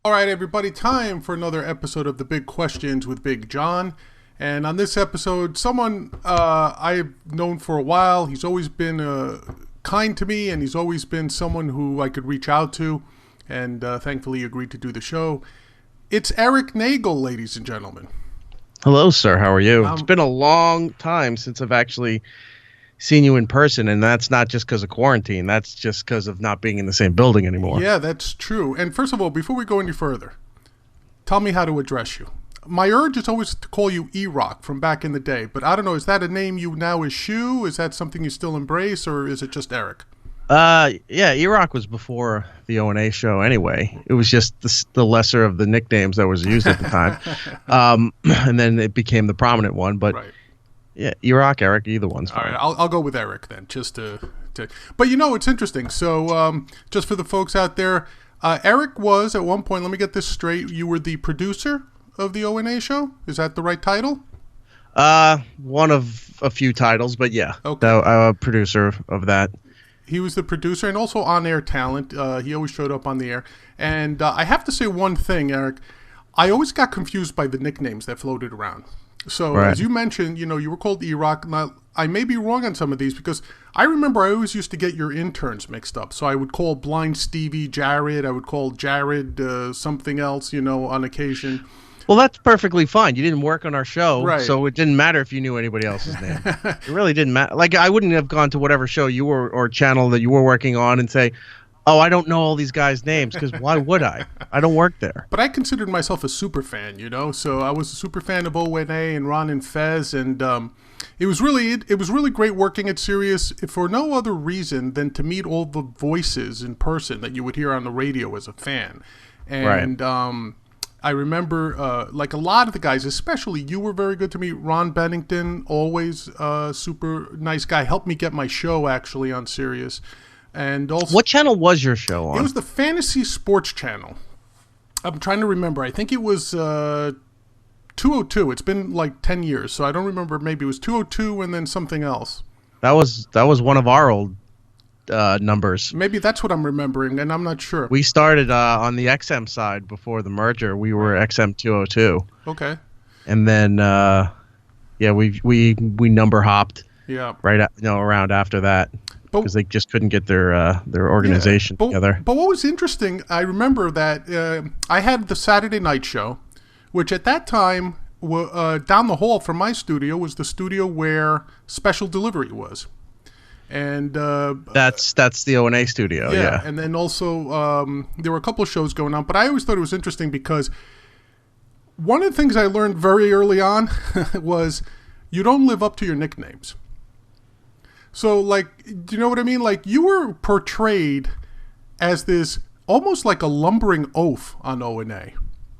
All right, everybody, time for another episode of The Big Questions with Big John. And on this episode, someone I've known for a while. He's always been kind to me, and he's always been someone who I could reach out to. And thankfully, he agreed to do the show. It's Erik Nagel, ladies and gentlemen. Hello, sir. How are you? It's been a long time since I've actually seen you in person, and that's not just because of quarantine. That's just because of not being in the same building anymore. Yeah, that's true. And first of all, before we go any further, tell me how to address you. My urge is always to call you E-Rock from back in the day, but I don't know, is that a name you now eschew? Is that something you still embrace, or is it just Erik? Yeah, E-Rock was before the O&A show anyway. It was just the lesser of the nicknames that was used at the time. And then it became the prominent one, but right. Yeah, E-Rock, Erik, either one's fine. All right, I'll go with Erik then, just to. But you know, it's interesting. So, just for the folks out there, Erik was at one point. Let me get this straight. You were the producer of the O&A show. Is that the right title? One of a few titles, but yeah, okay. I'm a producer of that. He was the producer and also on-air talent. He always showed up on the air. And I have to say one thing, Erik. I always got confused by the nicknames that floated around. So, right. As you mentioned, you were called E-Rock. Now, I may be wrong on some of these because I remember I always used to get your interns mixed up. So I would call Blind Stevie Jared. I would call Jared something else, on occasion. Well, that's perfectly fine. You didn't work on our show, right. So it didn't matter if you knew anybody else's name. It really didn't matter. Like, I wouldn't have gone to whatever show you were or channel that you were working on and say, oh, I don't know all these guys' names, because why would I? I don't work there. But I considered myself a super fan, so I was a super fan of O&A and Ron and Fez, and it was really great working at Sirius for no other reason than to meet all the voices in person that you would hear on the radio as a fan. And right. I remember, like a lot of the guys, especially you were very good to me. Ron Bennington, always super nice guy, helped me get my show actually on Sirius. And also, what channel was your show on? It was the Fantasy Sports Channel. I'm trying to remember. I think it was 202. It's been like 10 years, so I don't remember. Maybe it was 202 and then something else. That was one of our old numbers. Maybe that's what I'm remembering, and I'm not sure. We started on the XM side before the merger. We were XM 202. Okay. And then we number hopped. Yeah. Right around after that. Because they just couldn't get their organization together. But what was interesting, I remember that I had the Saturday night show, which at that time, down the hall from my studio, was the studio where Special Delivery was. And that's the O&A studio, yeah. And then also there were a couple of shows going on, but I always thought it was interesting because one of the things I learned very early on was you don't live up to your nicknames. So, like, do you know what I mean? Like, you were portrayed as this almost like a lumbering oaf on O&A.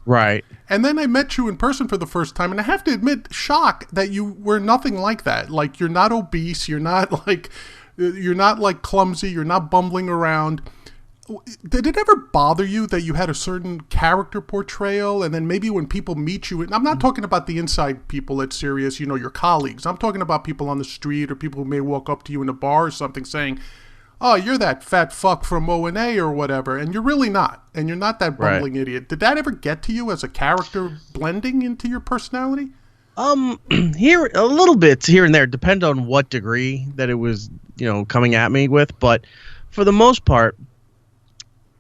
Right. And then I met you in person for the first time, and I have to admit, shock that you were nothing like that. Like, you're not obese, you're not like clumsy, you're not bumbling around. Did it ever bother you that you had a certain character portrayal, and then maybe when people meet you, and I'm not talking about the inside people at Sirius, your colleagues. I'm talking about people on the street or people who may walk up to you in a bar or something saying, oh, you're that fat fuck from O&A or whatever, and you're really not, and you're not that bumbling idiot. Did that ever get to you as a character blending into your personality? Here, a little bit here and there, depend on what degree that it was, coming at me with, but for the most part,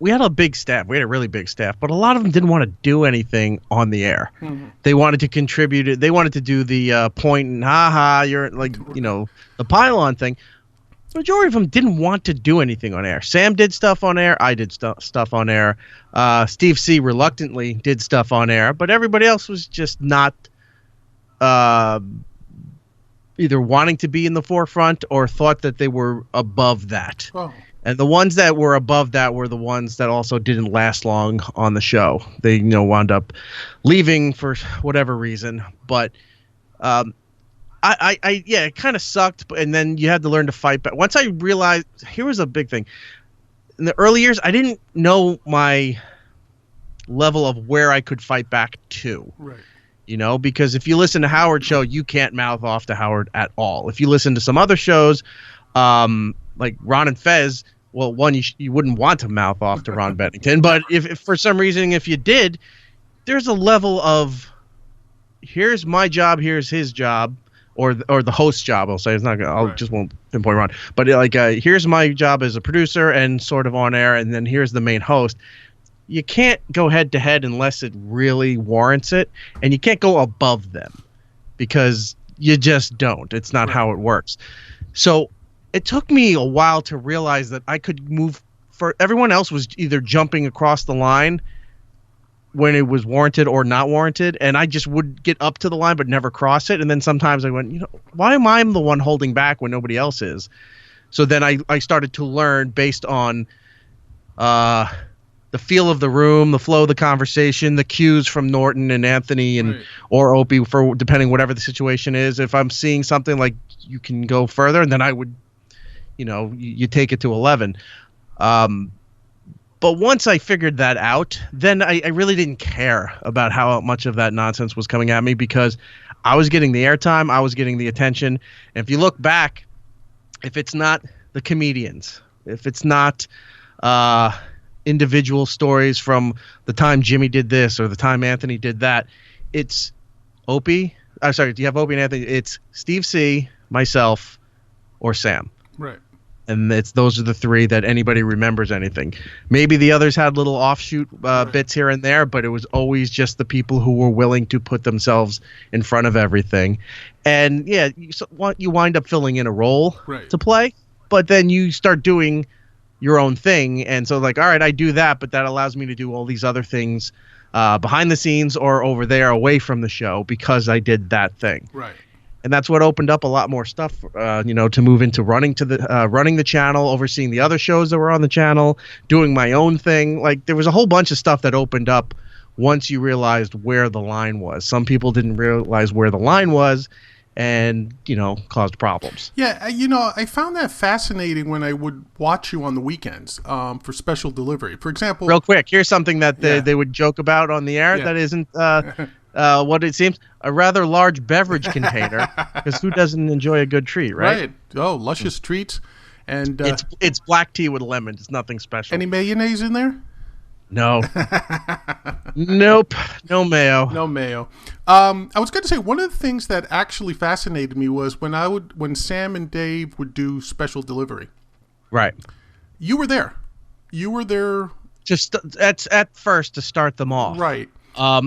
we had a big staff. We had a really big staff, but a lot of them didn't want to do anything on the air. Mm-hmm. They wanted to contribute. They wanted to do the point and you're like, the pylon thing. The majority of them didn't want to do anything on air. Sam did stuff on air. I did stuff on air. Steve C. reluctantly did stuff on air, but everybody else was just not either wanting to be in the forefront or thought that they were above that. Oh. And the ones that were above that were the ones that also didn't last long on the show. They, wound up leaving for whatever reason. But it kind of sucked. And then you had to learn to fight back. Once I realized, here was a big thing. In the early years, I didn't know my level of where I could fight back to. Right. Because if you listen to Howard's show, you can't mouth off to Howard at all. If you listen to some other shows, like Ron and Fez, well, one, you wouldn't want to mouth off to Ron Bennington, but if for some reason, if you did, there's a level of, here's my job, here's his job, or the host's job. I'll say it's not gonna, I'll just won't pinpoint Ron, but like here's my job as a producer and sort of on air, and then here's the main host. You can't go head to head unless it really warrants it, and you can't go above them because you just don't. It's not how it works. So it took me a while to realize that I could move. For everyone else was either jumping across the line when it was warranted or not warranted, and I just would get up to the line but never cross it. And then sometimes I went, why am I the one holding back when nobody else is? So then I started to learn based on the feel of the room, the flow of the conversation, the cues from Norton and Anthony and or Opie, for depending whatever the situation is. If I'm seeing something like you can go further, and then I would, you take it to 11. But once I figured that out, then I really didn't care about how much of that nonsense was coming at me, because I was getting the airtime, I was getting the attention. And if you look back, if it's not the comedians, if it's not individual stories from the time Jimmy did this or the time Anthony did that, it's Opie. I'm sorry, do you have Opie and Anthony? It's Steve C., myself, or Sam. Right. And those are the three that anybody remembers anything. Maybe the others had little offshoot bits here and there, but it was always just the people who were willing to put themselves in front of everything. And yeah, you wind up filling in a role to play, but then you start doing your own thing. And so like, all right, I do that, but that allows me to do all these other things behind the scenes or over there away from the show because I did that thing. Right. And that's what opened up a lot more stuff, to move into running the channel, overseeing the other shows that were on the channel, doing my own thing. Like there was a whole bunch of stuff that opened up once you realized where the line was. Some people didn't realize where the line was, and caused problems. Yeah, I found that fascinating when I would watch you on the weekends for special delivery. For example, real quick, here's something that they would joke about on the air that isn't what it seems, a rather large beverage container, because who doesn't enjoy a good treat, right? Right. Oh, luscious treats. And it's black tea with lemon. It's nothing special. Any mayonnaise in there? No. Nope. No mayo. No mayo. I was going to say, one of the things that actually fascinated me was when Sam and Dave would do special delivery. Right. You were there. You were there. Just at first to start them off. Right.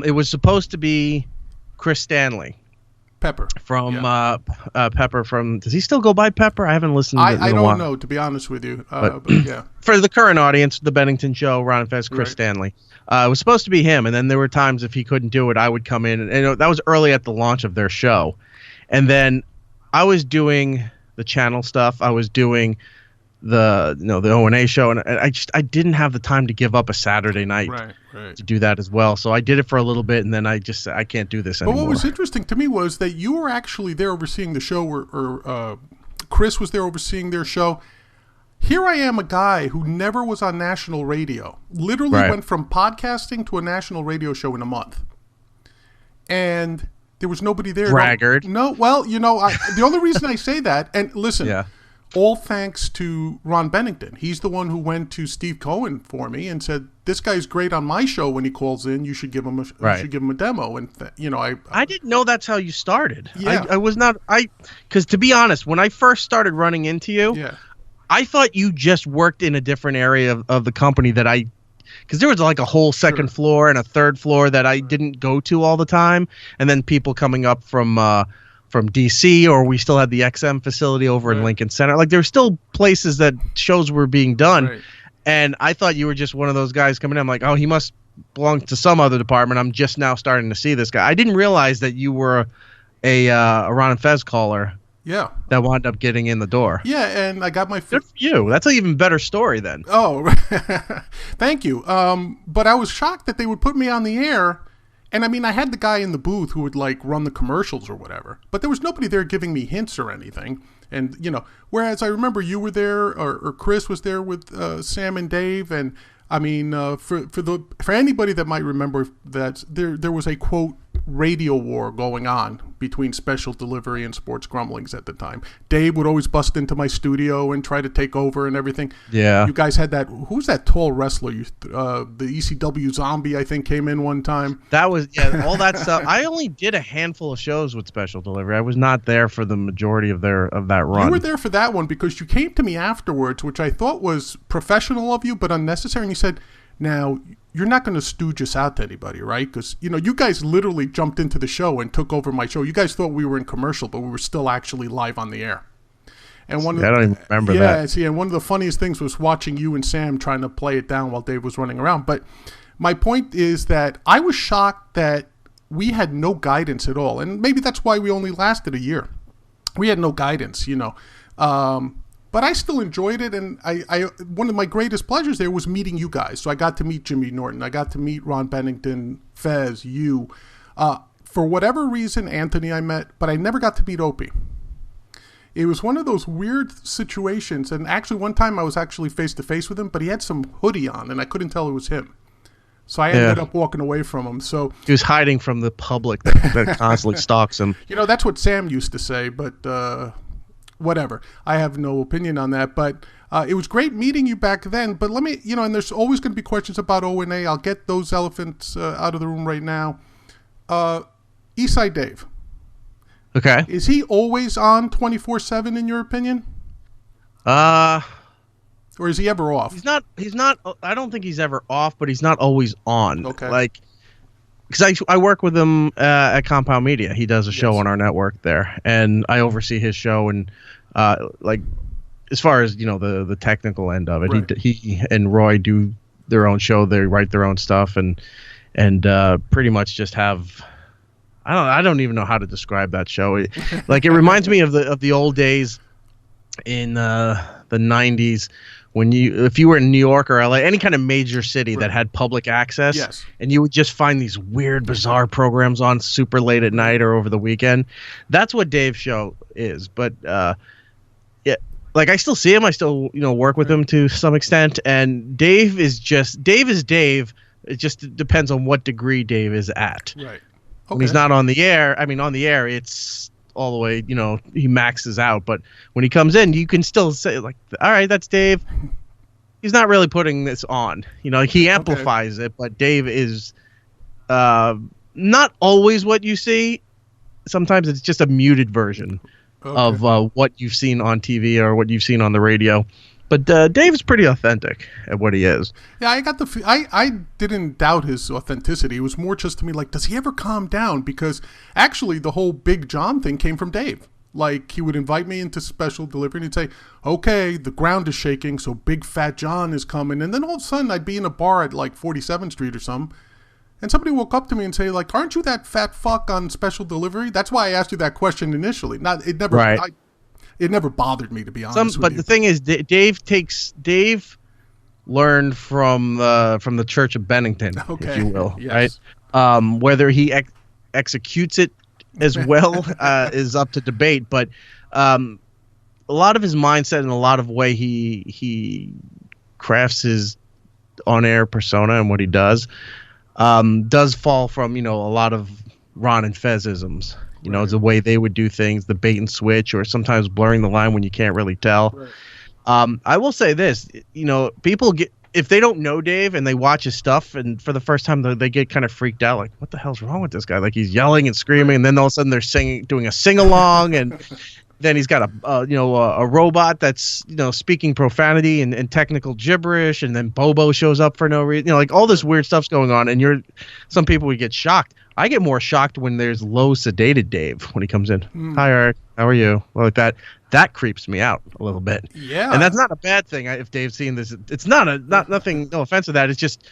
It was supposed to be Chris Stanley. Pepper. From Pepper from... Does he still go by Pepper? I haven't listened to it in I a don't while. know, to be honest with you. But yeah. For the current audience, the Bennington Show, Ron and Fez, Chris Stanley. It was supposed to be him, and then there were times if he couldn't do it, I would come in. And that was early at the launch of their show. And then I was doing the channel stuff. I was doing the O&A show, and I didn't have the time to give up a Saturday night to do that as well. So I did it for a little bit, and then I can't do this anymore. But what was interesting to me was that you were actually there overseeing the show, or Chris was there overseeing their show. Here I am, a guy who never was on national radio, literally went from podcasting to a national radio show in a month. And there was nobody there. Braggart. No, well, the only reason I say that, and listen, all thanks to Ron Bennington. He's the one who went to Steve Cohen for me and said, "This guy's great on my show. When he calls in, you should give him a demo." And I didn't know that's how you started. Yeah. I was not because to be honest, when I first started running into you, I thought you just worked in a different area of the company because there was like a whole second floor and a third floor that I didn't go to all the time, and then people coming up from DC, or we still had the XM facility over in Lincoln Center. Like there were still places that shows were being done, and I thought you were just one of those guys coming in. I'm like, oh, he must belong to some other department. I'm just now starting to see this guy. I didn't realize that you were a Ron and Fez caller. Yeah. That wound up getting in the door. Yeah, and I got my... Good for you. That's an even better story then. Oh, thank you. But I was shocked that they would put me on the air. And I mean, I had the guy in the booth who would run the commercials or whatever. But there was nobody there giving me hints or anything. And, whereas I remember you were there, or Chris was there with Sam and Dave. And I mean, for anybody that might remember that there was a quote radio war going on between Special Delivery and Sports Grumblings at the time. Dave would always bust into my studio and try to take over and everything. Yeah. You guys had that. Who's that tall wrestler? The ECW Zombie, I think, came in one time. That was, all that stuff. I only did a handful of shows with Special Delivery. I was not there for the majority of that run. You were there for that one because you came to me afterwards, which I thought was professional of you, but unnecessary. And you said, now, you're not going to stooge us out to anybody, right? Because, you guys literally jumped into the show and took over my show. You guys thought we were in commercial, but we were still actually live on the air. And I don't even remember that. Yeah, see, and one of the funniest things was watching you and Sam trying to play it down while Dave was running around. But my point is that I was shocked that we had no guidance at all. And maybe that's why we only lasted a year. We had no guidance, But I still enjoyed it, and I one of my greatest pleasures there was meeting you guys. So I got to meet Jimmy Norton. I got to meet Ron Bennington, Fez, you. For whatever reason, Anthony I met, but I never got to meet Opie. It was one of those weird situations, and actually one time I was actually face-to-face with him, but he had some hoodie on, and I couldn't tell it was him. So I ended up walking away from him. So he was hiding from the public that constantly stalks him. That's what Sam used to say, but... whatever. I have no opinion on that, but it was great meeting you back then. But let me, and there's always going to be questions about O&A. I'll get those elephants out of the room right now. Eastside Dave. Okay. Is he always on 24/7 in your opinion? Or is he ever off? He's not, I don't think he's ever off, but he's not always on. Okay. Because I work with him at Compound Media. He does a show on our network there, and I oversee his show. And as far as the technical end of it, right. He and Roy do their own show. They write their own stuff, and pretty much just have. I don't even know how to describe that show. It reminds me of the old days in the 90s. If you were in New York or LA, any kind of major city that had public access, and you would just find these weird, bizarre programs on super late at night or over the weekend. That's what Dave's show is. But I still see him. I still work with him to some extent. And Dave is Dave. It just depends on what degree Dave is at. Right. Okay. When he's not on the air. I mean, on the air, it's all the way, he maxes out. But when he comes in, you can still say, all right, that's Dave. He's not really putting this on. He amplifies it, but Dave is not always what you see. Sometimes it's just a muted version of what you've seen on TV or what you've seen on the radio. But Dave's pretty authentic at what he is. Yeah, I didn't doubt his authenticity. It was more just to me does he ever calm down? Because actually the whole Big John thing came from Dave. He would invite me into Special Delivery and he'd say, okay, the ground is shaking, so Big Fat John is coming. And then all of a sudden I'd be in a bar at 47th Street or something, and somebody woke up to me and say, aren't you that fat fuck on Special Delivery? That's why I asked you that question initially. It never bothered me, to be honest with you. But the thing is, Dave learned from the Church of Bennington, if you will, right? Whether he executes it as well is up to debate. But a lot of his mindset and a lot of way he crafts his on-air persona and what he does fall from a lot of Ron and Fez-isms. The way they would do things, the bait and switch, or sometimes blurring the line when you can't really tell. Right. I will say this, people if they don't know Dave and they watch his stuff, and for the first time they get kind of freaked out, what the hell's wrong with this guy? He's yelling and screaming, and then all of a sudden they're doing a sing along, and then he's got a robot that's speaking profanity and technical gibberish, and then Bobo shows up for no reason. All this weird stuff's going on, and some people would get shocked. I get more shocked when there's low sedated Dave when he comes in. Hi, Eric. How are you? That creeps me out a little bit. Yeah. And that's not a bad thing. If Dave's seeing this, it's nothing. No offense to that. It's just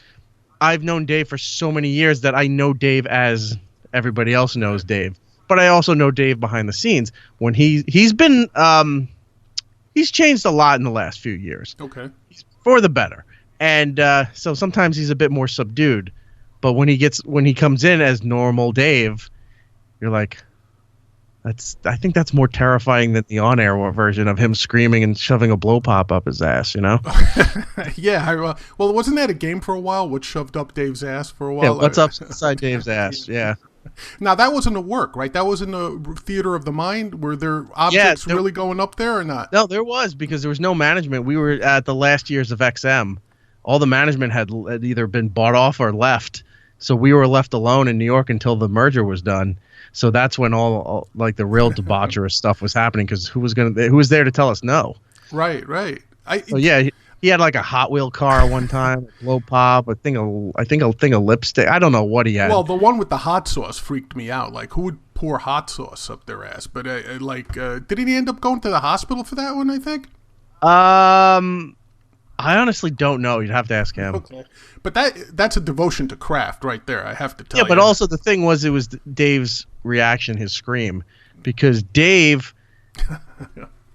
I've known Dave for so many years that I know Dave as everybody else knows Dave. But I also know Dave behind the scenes when he's been he's changed a lot in the last few years. Okay. For the better. And so sometimes he's a bit more subdued. But when he comes in as normal Dave, you're like, I think that's more terrifying than the on-air version of him screaming and shoving a blow pop up his ass, Yeah. Well, wasn't that a game for a while? What shoved up Dave's ass for a while? Yeah, what's up inside Dave's ass? Yeah. Now that wasn't a work, right? That was in the theater of the mind. Were there Yeah, objects really going up there or not? no, there was, because there was no management. We were at the last years of XM. All the management had either been bought off or left, so we were left alone in New York until the merger was done. So that's when all like the real debaucherous stuff was happening, because who was there to tell us no? Right, right. So yeah, he had like a Hot Wheel car one time, a blow pop, I think a thing of lipstick. I don't know what he had. Well, the one with the hot sauce freaked me out. Like, who would pour hot sauce up their ass? But didn't he end up going to the hospital for that one? I think. I honestly don't know. You'd have to ask him. Okay, but that's a devotion to craft right there. I have to tell you. Yeah, but also the thing was, it was Dave's reaction, his scream, because Dave,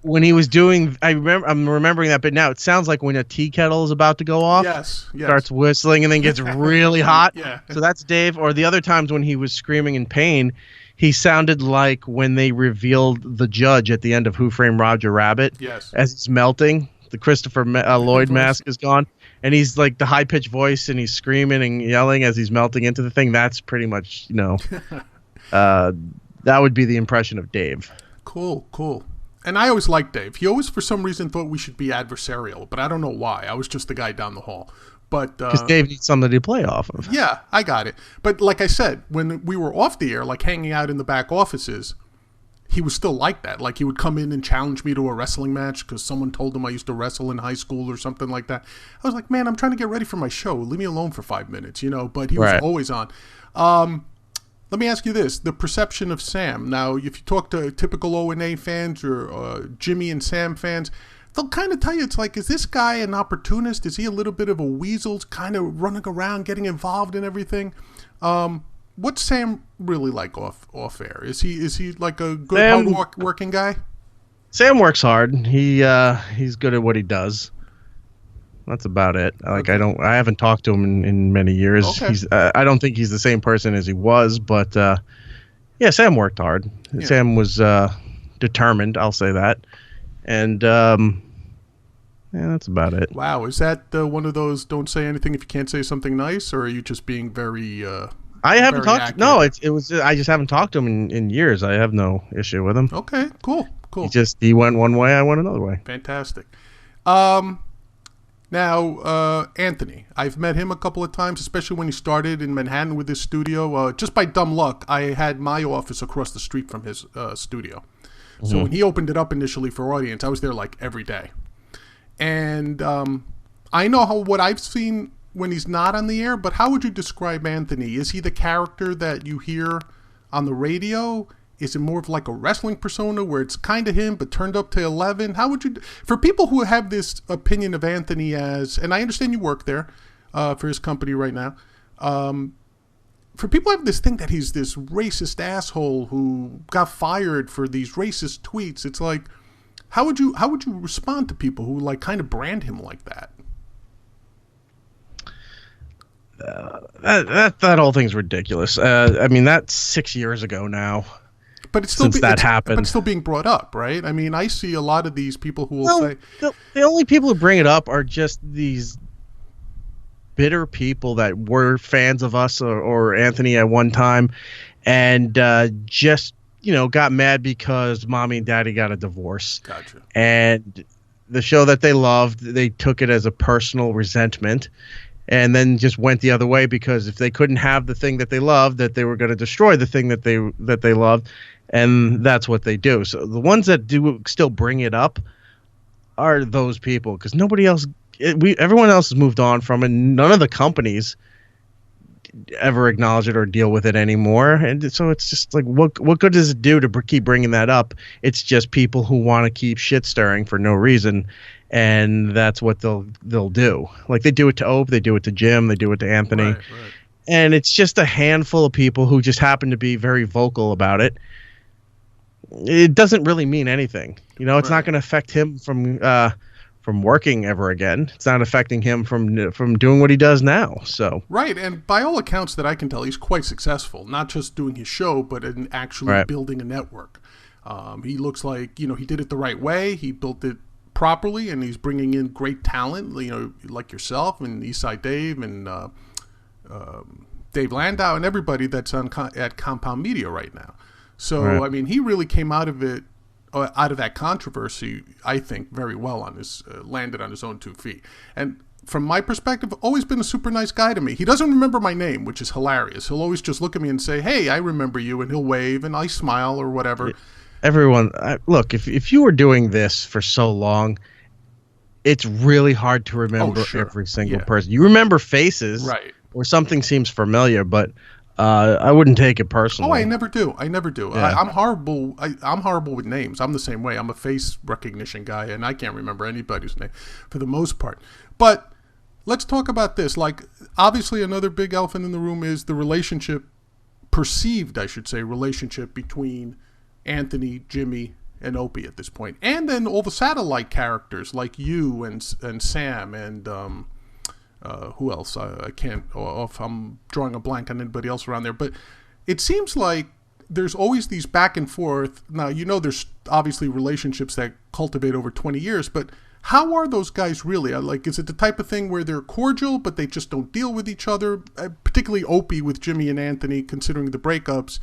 when he was doing, I'm remembering that bit now. It sounds like when a tea kettle is about to go off. Yes. Starts whistling and then gets really hot. Yeah. So that's Dave. Or the other times when he was screaming in pain, he sounded like when they revealed the judge at the end of Who Framed Roger Rabbit. Yes. As he's melting. The Christopher Lloyd mask is gone, and he's like the high pitched voice, and he's screaming and yelling as he's melting into the thing. That's pretty much, that would be the impression of Dave. Cool. And I always liked Dave. He always, for some reason, thought we should be adversarial, but I don't know why. I was just the guy down the hall. But because Dave needs something to play off of. Yeah, I got it. But like I said, when we were off the air, like hanging out in the back offices, he was still like that. Like, he would come in and challenge me to a wrestling match because someone told him I used to wrestle in high school or something like that. I was like, man, I'm trying to get ready for my show. Leave me alone for 5 minutes, But he was always on. Let me ask you this. The perception of Sam. Now, if you talk to typical O&A fans or Jimmy and Sam fans, they'll kind of tell you, it's like, is this guy an opportunist? Is he a little bit of a weasel, kind of running around, getting involved in everything? What's Sam really like off air? Is he like a good hard working guy? Sam works hard. He's good at what he does. That's about it. Like, okay. I haven't talked to him in many years. Okay. I don't think he's the same person as he was, but yeah, Sam worked hard. Yeah. Sam was determined. I'll say that, and yeah, that's about it. Wow, is that one of those don't say anything if you can't say something nice, or are you just being very? I haven't talked. Accurate? No, it was. I just haven't talked to him in years. I have no issue with him. Okay, cool. He went one way, I went another way. Fantastic. Now, Anthony, I've met him a couple of times, especially when he started in Manhattan with his studio. Just by dumb luck, I had my office across the street from his studio. Mm-hmm. So when he opened it up initially for audience, I was there like every day. And I know what I've seen when he's not on the air, but how would you describe Anthony? Is he the character that you hear on the radio? Is it more of like a wrestling persona where it's kind of him but turned up to 11? How would you, for people who have this opinion of Anthony as, and I understand you work there for his company right now, for people who have this thing that he's this racist asshole who got fired for these racist tweets, it's like, how would you respond to people who like kind of brand him like that? That whole thing's ridiculous. I mean, that's 6 years ago now. But it's still happened. But it's still being brought up, right? I mean, I see a lot of these people who will say the only people who bring it up are just these bitter people that were fans of us or Anthony at one time, and just got mad because mommy and daddy got a divorce. Gotcha. And the show that they loved, they took it as a personal resentment. And then just went the other way because if they couldn't have the thing that they loved, that they were going to destroy the thing that they loved, and that's what they do. So the ones that do still bring it up are those people, because nobody else, everyone else has moved on from it. None of the companies ever acknowledge it or deal with it anymore, and so it's just like, what good does it do to keep bringing that up? It's just people who want to keep shit stirring for no reason. And that's what they'll do. Like, they do it to Ope, they do it to Jim, they do it to Anthony. Right. And it's just a handful of people who just happen to be very vocal about it. It doesn't really mean anything. It's not going to affect him from working ever again. It's not affecting him from doing what he does now. So right, and by all accounts that I can tell, he's quite successful. Not just doing his show, but in actually building a network. He looks like he did it the right way. He built it properly, and he's bringing in great talent, like yourself and Eastside Dave and Dave Landau and everybody that's at Compound Media right now. So, Right. I mean, he really came out of it, out of that controversy, I think, very well on his, landed on his own 2 feet. And from my perspective, always been a super nice guy to me. He doesn't remember my name, which is hilarious. He'll always just look at me and say, "Hey, I remember you," and he'll wave, and I smile or whatever. Everyone, look, if you were doing this for so long, it's really hard to remember every single person. You remember faces, right? Or something seems familiar, but I wouldn't take it personally. Oh, I never do. Yeah. I'm horrible. I'm horrible with names. I'm the same way. I'm a face recognition guy, and I can't remember anybody's name for the most part. But let's talk about this. Like, obviously, another big elephant in the room is the relationship, perceived, I should say, relationship between Anthony, Jimmy, and Opie at this point, and then all the satellite characters like you and Sam and who else? I can't. If I'm drawing a blank on anybody else around there, but it seems like there's always these back and forth. Now, there's obviously relationships that cultivate over 20 years, but how are those guys really? Like, is it the type of thing where they're cordial, but they just don't deal with each other? Particularly Opie with Jimmy and Anthony, considering the breakups.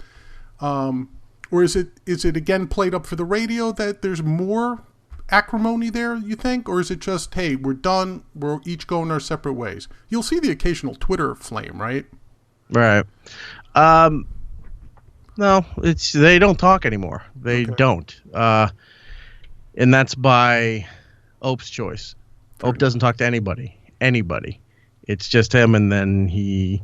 Or is it again played up for the radio that there's more acrimony there, you think? Or is it just, hey, we're done, we're each going our separate ways? You'll see the occasional Twitter flame, right? Right. No, they don't talk anymore. They don't. And that's by Ope's choice. Ope doesn't talk to anybody. It's just him, and then he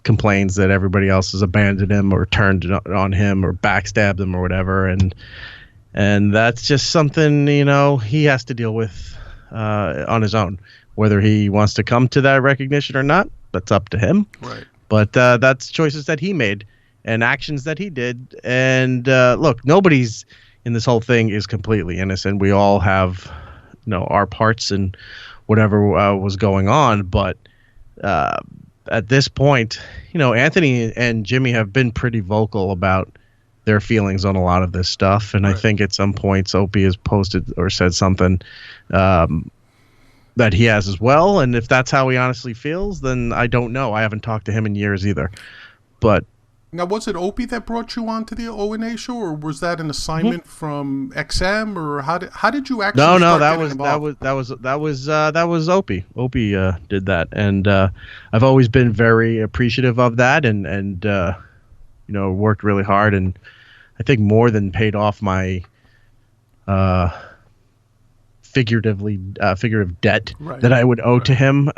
complains that everybody else has abandoned him or turned on him or backstabbed him or whatever, and that's just something he has to deal with on his own. Whether he wants to come to that recognition or not, that's up to him. Right. But that's choices that he made and actions that he did. And look, nobody's in this whole thing is completely innocent. We all have our parts in whatever was going on, but at this point, Anthony and Jimmy have been pretty vocal about their feelings on a lot of this stuff. And I think at some points Opie has posted or said something that he has as well. And if that's how he honestly feels, then I don't know. I haven't talked to him in years either. But now, was it Opie that brought you on to the O&A show, or was that an assignment from XM, or how did you actually? No, that was Opie. Opie did that, and I've always been very appreciative of that, and worked really hard, and I think more than paid off my figurative debt that I would owe to him.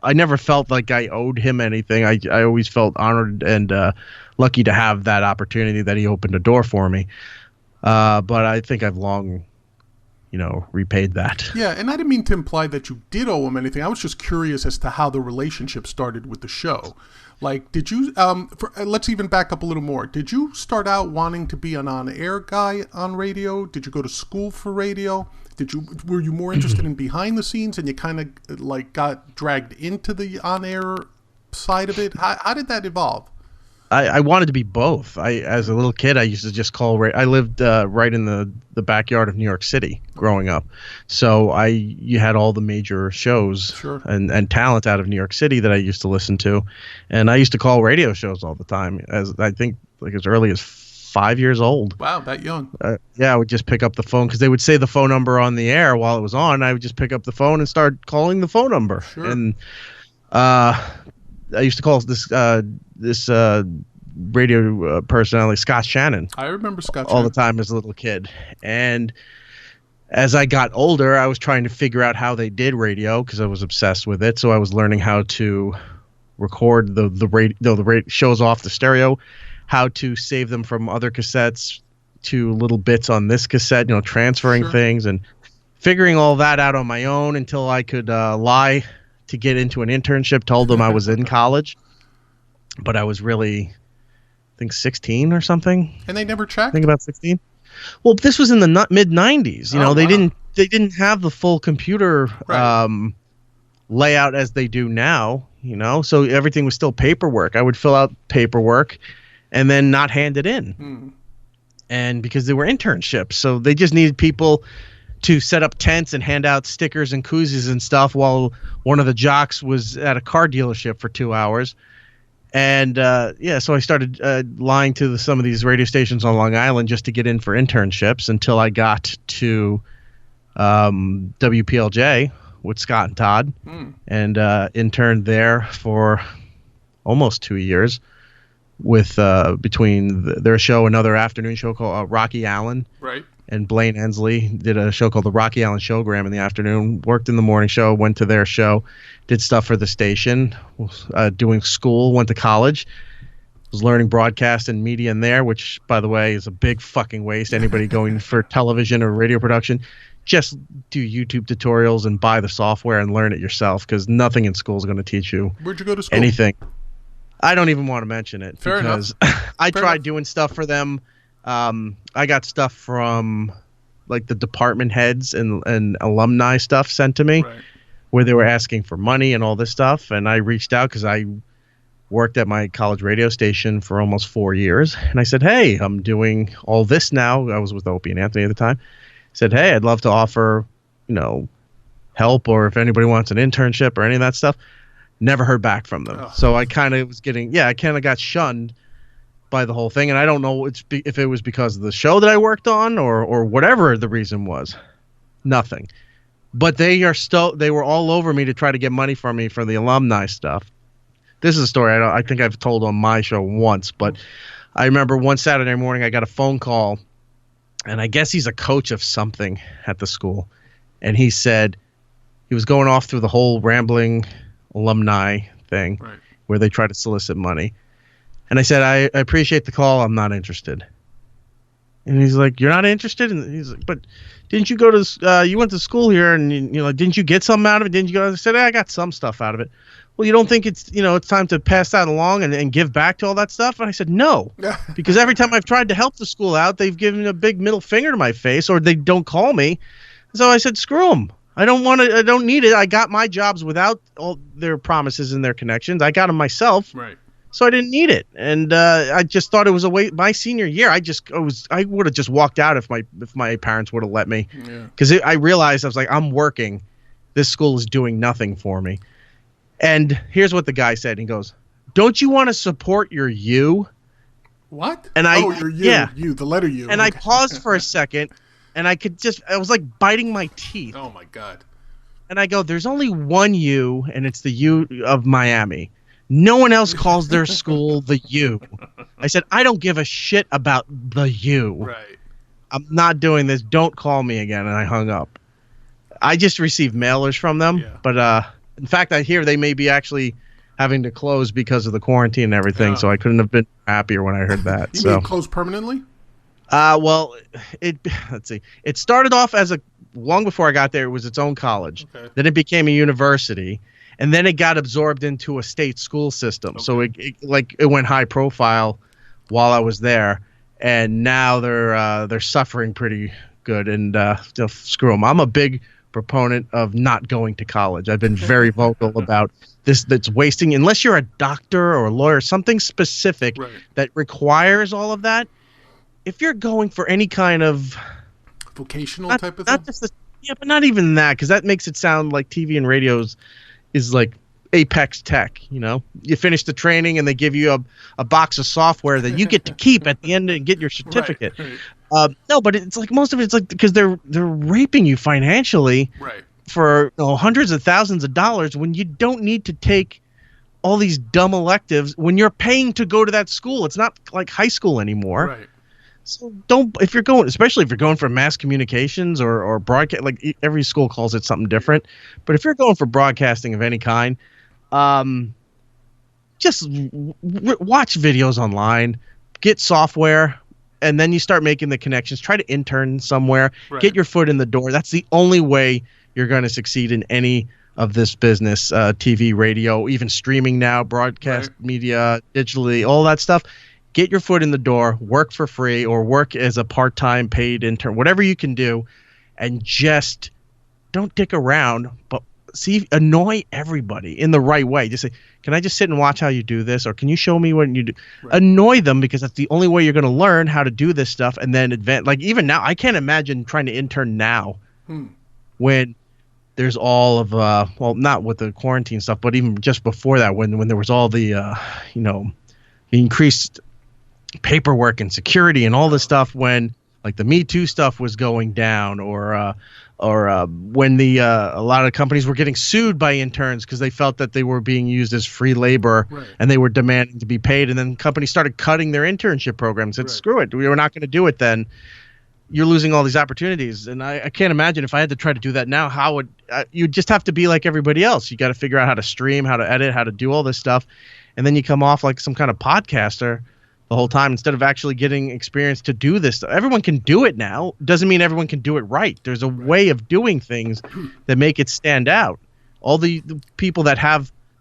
I never felt like I owed him anything. I always felt honored and lucky to have that opportunity that he opened a door for me. But I think I've long, repaid that. Yeah, and I didn't mean to imply that you did owe him anything. I was just curious as to how the relationship started with the show. Like, did you, let's even back up a little more. Did you start out wanting to be an on-air guy on radio? Did you go to school for radio? Were you more interested in behind the scenes and you kind of like got dragged into the on-air side of it? How did that evolve? I wanted to be both. As a little kid, I used to just call. I lived right in the backyard of New York City growing up, so you had all the major shows and talent out of New York City that I used to listen to, and I used to call radio shows all the time. As I think like as early as 5 years old. Wow, that young. Yeah, I would just pick up the phone because they would say the phone number on the air while it was on. I would just pick up the phone and start calling the phone number. Sure. And I used to call this radio personality Scott Shannon. I remember Scott all the time as a little kid. And as I got older, I was trying to figure out how they did radio because I was obsessed with it. So I was learning how to record the radio shows off the stereo, how to save them from other cassettes to little bits on this cassette, transferring things and figuring all that out on my own until I could lie to get into an internship, told them I was in college, but I was really, I think 16 or something. And they never checked? I think about 16. Well, this was in the mid 90s. They didn't have the full computer layout as they do now, so everything was still paperwork. I would fill out paperwork and then not hand it in. And because they were internships, so they just needed people to set up tents and hand out stickers and koozies and stuff while one of the jocks was at a car dealership for 2 hours. And so I started lying to some of these radio stations on Long Island just to get in for internships until I got to WPLJ with Scott and Todd and interned there for almost 2 years with between their show, another afternoon show called Rocky Allen. Right. And Blaine Ensley did a show called the Rocky Allen Showgram in the afternoon, worked in the morning show, went to their show, did stuff for the station, doing school, went to college, was learning broadcast and media in there, which, by the way, is a big fucking waste. Anybody going for television or radio production, just do YouTube tutorials and buy the software and learn it yourself, because nothing in school is going to teach you Where'd you go to school? anything. I don't even want to mention it. Fair because enough. I tried doing stuff for them. I got stuff from like the department heads and alumni stuff sent to me where they were asking for money and all this stuff. And I reached out because I worked at my college radio station for almost 4 years. And I said, hey, I'm doing all this now. I was with Opie and Anthony at the time. I said, hey, I'd love to offer, help, or if anybody wants an internship or any of that stuff. Never heard back from them. So I kind of got shunned by the whole thing, and I don't know if it was because of the show that I worked on or whatever the reason was. Nothing. But they were all over me to try to get money from me for the alumni stuff. This is a story I think I've told on my show once, but I remember one Saturday morning I got a phone call, and I guess he's a coach of something at the school, and he said he was going off through the whole rambling alumni thing where they try to solicit money. And I said, I appreciate the call. I'm not interested. And he's like, you're not interested? And he's like, but didn't you go to, you went to school here and, didn't you get something out of it? Didn't you go? I said, I got some stuff out of it. Well, you don't think it's, it's time to pass that along and give back to all that stuff? And I said, no, because every time I've tried to help the school out, they've given a big middle finger to my face, or they don't call me. So I said, screw them. I don't need it. I got my jobs without all their promises and their connections. I got them myself. Right. So I didn't need it, and I just thought it was a way. My senior year, I would have just walked out if my parents would have let me, because I realized I was like, I'm working, this school is doing nothing for me. And here's what the guy said. He goes, "Don't you want to support your you?" What? And your you, you, the letter U. And I paused for a second, and I was like biting my teeth. Oh my God. And I go, "There's only one U, and it's the U of Miami. No one else calls their school the U." I said, I don't give a shit about the U. Right. I'm not doing this. Don't call me again. And I hung up. I just received mailers from them. But in fact, I hear they may be actually having to close because of the quarantine and everything. So I couldn't have been happier when I heard that. You mean close permanently? Well, let's see. It started off as long before I got there, it was its own college. Okay. Then it became a university. And then it got absorbed into a state school system. Okay. So it went high profile while I was there, and now they're suffering pretty good. And screw them. I'm a big proponent of not going to college. I've been very vocal about this. That's wasting, unless you're a doctor or a lawyer, something specific that requires all of that. If you're going for any kind of vocational type of thing, but not even that, because that makes it sound like TV and radios is like Apex Tech. You finish the training and they give you a box of software that you get to keep at the end and get your certificate. Right. No, but it's like most of it's like because they're raping you financially for hundreds of thousands of dollars when you don't need to take all these dumb electives when you're paying to go to that school. It's not like high school anymore. Right. So especially if you're going for mass communications or broadcast, like every school calls it something different. But if you're going for broadcasting of any kind, just watch videos online, get software, and then you start making the connections. Try to intern somewhere, get your foot in the door. That's the only way you're going to succeed in any of this business, TV, radio, even streaming now, broadcast media, digitally, all that stuff. Get your foot in the door, work for free, or work as a part-time paid intern, whatever you can do, and just don't dick around, but annoy everybody in the right way. Just say, can I just sit and watch how you do this? Or can you show me what you do? Annoy them, because that's the only way you're going to learn how to do this stuff and then advance. Like even now, I can't imagine trying to intern now when there's all of well, not with the quarantine stuff, but even just before that, when there was all the the increased paperwork and security and all this stuff, when like the Me Too stuff was going down, or when a lot of companies were getting sued by interns because they felt that they were being used as free labor, and they were demanding to be paid, and then companies started cutting their internship programs. Said, screw it, we were not going to do it. Then you're losing all these opportunities, and I can't imagine if I had to try to do that now. How would you'd just have to be like everybody else? You got to figure out how to stream, how to edit, how to do all this stuff, and then you come off like some kind of podcaster the whole time instead of actually getting experience to do this stuff. Everyone can do it now. Doesn't mean everyone can do it right. There's a way of doing things that make it stand out. All the people that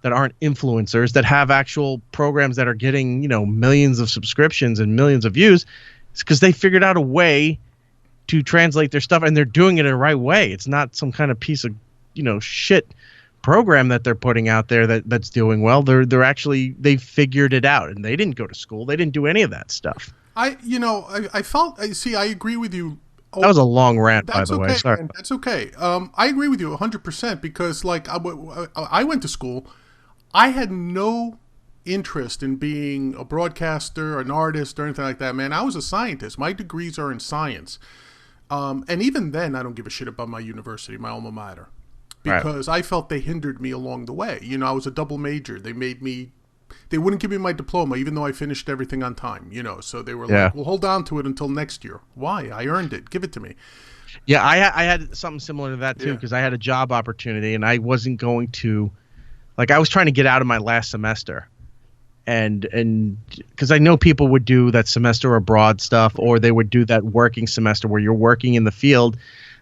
aren't influencers, that have actual programs that are getting, millions of subscriptions and millions of views, it's because they figured out a way to translate their stuff, and they're doing it in the right way. It's not some kind of piece of, shit program that they're putting out there that's doing well. They're actually, they figured it out, and they didn't go to school. They didn't do any of that stuff. I agree with you. That was a long rant, by the way. Sorry. Man, that's okay. I agree with you 100% because, like, I went to school. I had no interest in being a broadcaster, an artist, or anything like that, man. I was a scientist. My degrees are in science. And even then, I don't give a shit about my university, my alma mater, because I felt they hindered me along the way. I was a double major. They wouldn't give me my diploma, even though I finished everything on time, so they were like, well, hold on to it until next year. Why? I earned it. Give it to me. Yeah, I had something similar to that, too, because I had a job opportunity, and I wasn't going to, like, I was trying to get out of my last semester. And because I know people would do that semester abroad stuff, or they would do that working semester where you're working in the field,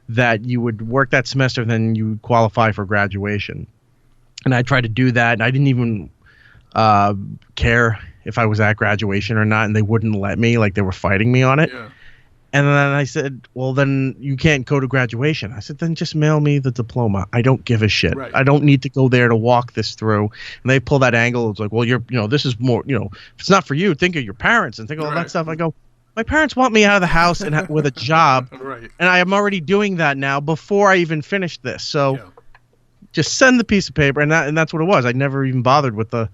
that you would work that semester, then you would qualify for graduation. And I tried to do that, and I didn't even care if I was at graduation or not, and they wouldn't let me. Like, they were fighting me on it. Yeah. And then I said, well, then you can't go to graduation. I said, then just mail me the diploma. I don't give a shit. Right. I don't need to go there to walk this through. And they pull that angle. It's like, well, this is more, if it's not for you, think of your parents and think of all that stuff. I go, my parents want me out of the house and with a job. And I am already doing that now before I even finished this. So just send the piece of paper. And that's what it was. I never even bothered with the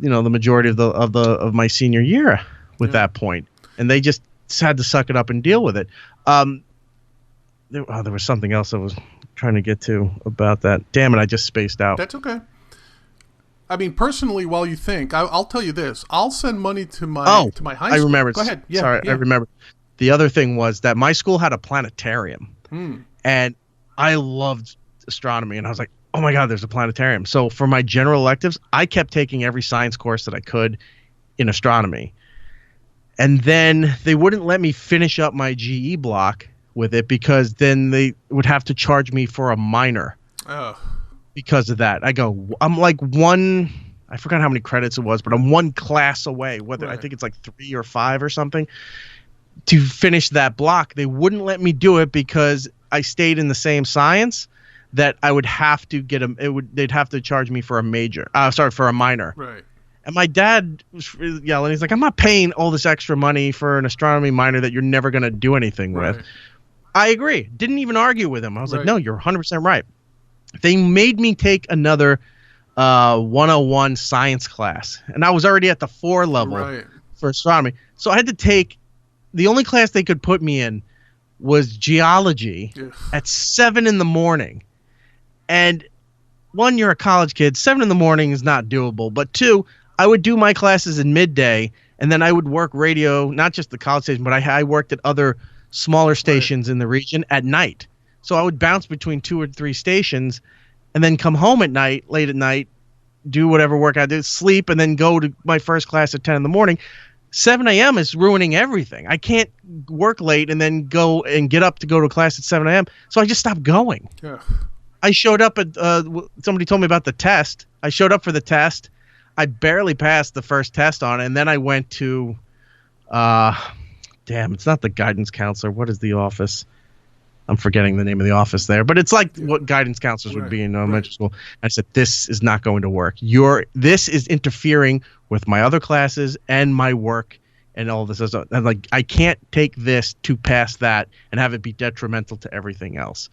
majority of my senior year with that point. And they just had to suck it up and deal with it. There was something else I was trying to get to about that. Damn it, I just spaced out. That's okay. I mean, personally, while you think, I'll tell you this. I'll send money to my high school. I remember. Go ahead. Yeah, Sorry, I remember. The other thing was that my school had a planetarium. And I loved astronomy. And I was like, oh my God, there's a planetarium. So for my general electives, I kept taking every science course that I could in astronomy. And then they wouldn't let me finish up my GE block with it because then they would have to charge me for a minor because of that. I'm like I forgot how many credits it was, but I'm one class away, I think it's like 3 or 5 or something, to finish that block. They wouldn't let me do it because I stayed in the same science, that I would have to they'd have to charge me for a minor. Right. And my dad was yelling. He's like, I'm not paying all this extra money for an astronomy minor that you're never going to do anything with. I agree. Didn't even argue with him. I was like, no, you're 100% right. They made me take another 101 science class. And I was already at the 4 level for astronomy. So I had to take – the only class they could put me in was geology at 7 in the morning. And one, you're a college kid. 7 in the morning is not doable. But 2, I would do my classes in midday, and then I would work radio, not just the college station, but I worked at other smaller stations in the region at night. So I would bounce between 2 or 3 stations and then come home at night, late at night, do whatever work I did, sleep, and then go to my first class at 10 in the morning. 7 a.m. is ruining everything. I can't work late and then go and get up to go to class at 7 a.m. So I just stopped going. Yeah. I showed up at somebody told me about the test. I showed up for the test. I barely passed the first test on it, and then I went to it's not the guidance counselor. What is the office? I'm forgetting the name of the office there, but it's like what guidance counselors would be in elementary school. I said, this is not going to work. This is interfering with my other classes and my work, and all this other. I'm like, I can't take this to pass that and have it be detrimental to everything else.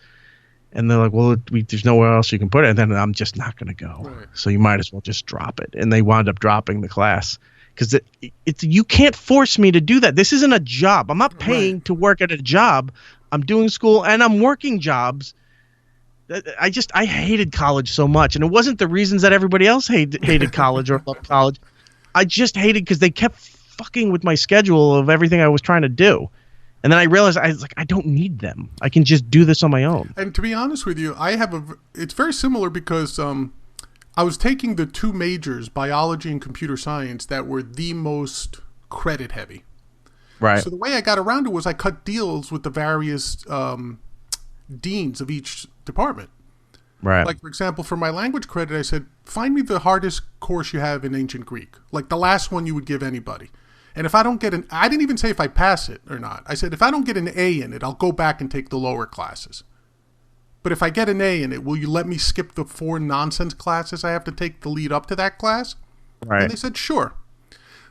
And they're like, well, there's nowhere else you can put it. And then I'm just not going to go. Right. So you might as well just drop it. And they wound up dropping the class because it's you can't force me to do that. This isn't a job. I'm not paying to work at a job. I'm doing school and I'm working jobs. I hated college so much. And it wasn't the reasons that everybody else hated college or loved college. I just hated because they kept fucking with my schedule of everything I was trying to do. And then I realized I don't need them. I can just do this on my own. And to be honest with you, it's very similar because I was taking the 2 majors, biology and computer science, that were the most credit heavy. Right. So the way I got around it was I cut deals with the various deans of each department. Right. Like, for example, for my language credit, I said, find me the hardest course you have in ancient Greek. Like the last one you would give anybody. And if I don't get I didn't even say if I pass it or not. I said, if I don't get an A in it, I'll go back and take the lower classes. But if I get an A in it, will you let me skip the 4 nonsense classes I have to take to lead up to that class? Right. And they said, sure.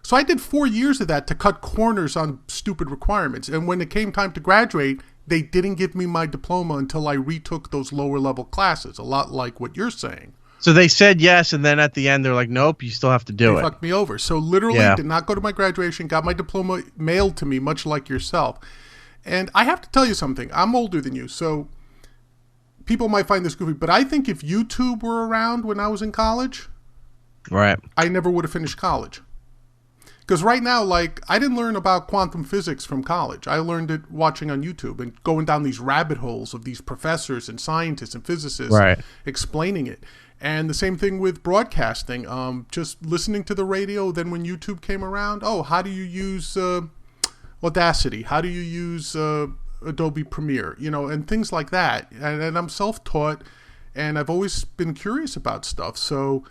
So I did 4 years of that to cut corners on stupid requirements. And when it came time to graduate, they didn't give me my diploma until I retook those lower level classes, a lot like what you're saying. So they said yes, and then at the end they're like, nope, you still have to do it. They fucked me over. So literally did not go to my graduation, got my diploma mailed to me, much like yourself. And I have to tell you something. I'm older than you, so people might find this goofy, but I think if YouTube were around when I was in college, right, I never would have finished college. Because right now, like, I didn't learn about quantum physics from college. I learned it watching on YouTube and going down these rabbit holes of these professors and scientists and physicists explaining it. And the same thing with broadcasting. Just listening to the radio, then when YouTube came around, how do you use Audacity? How do you use Adobe Premiere? And things like that. And I'm self-taught, and I've always been curious about stuff. So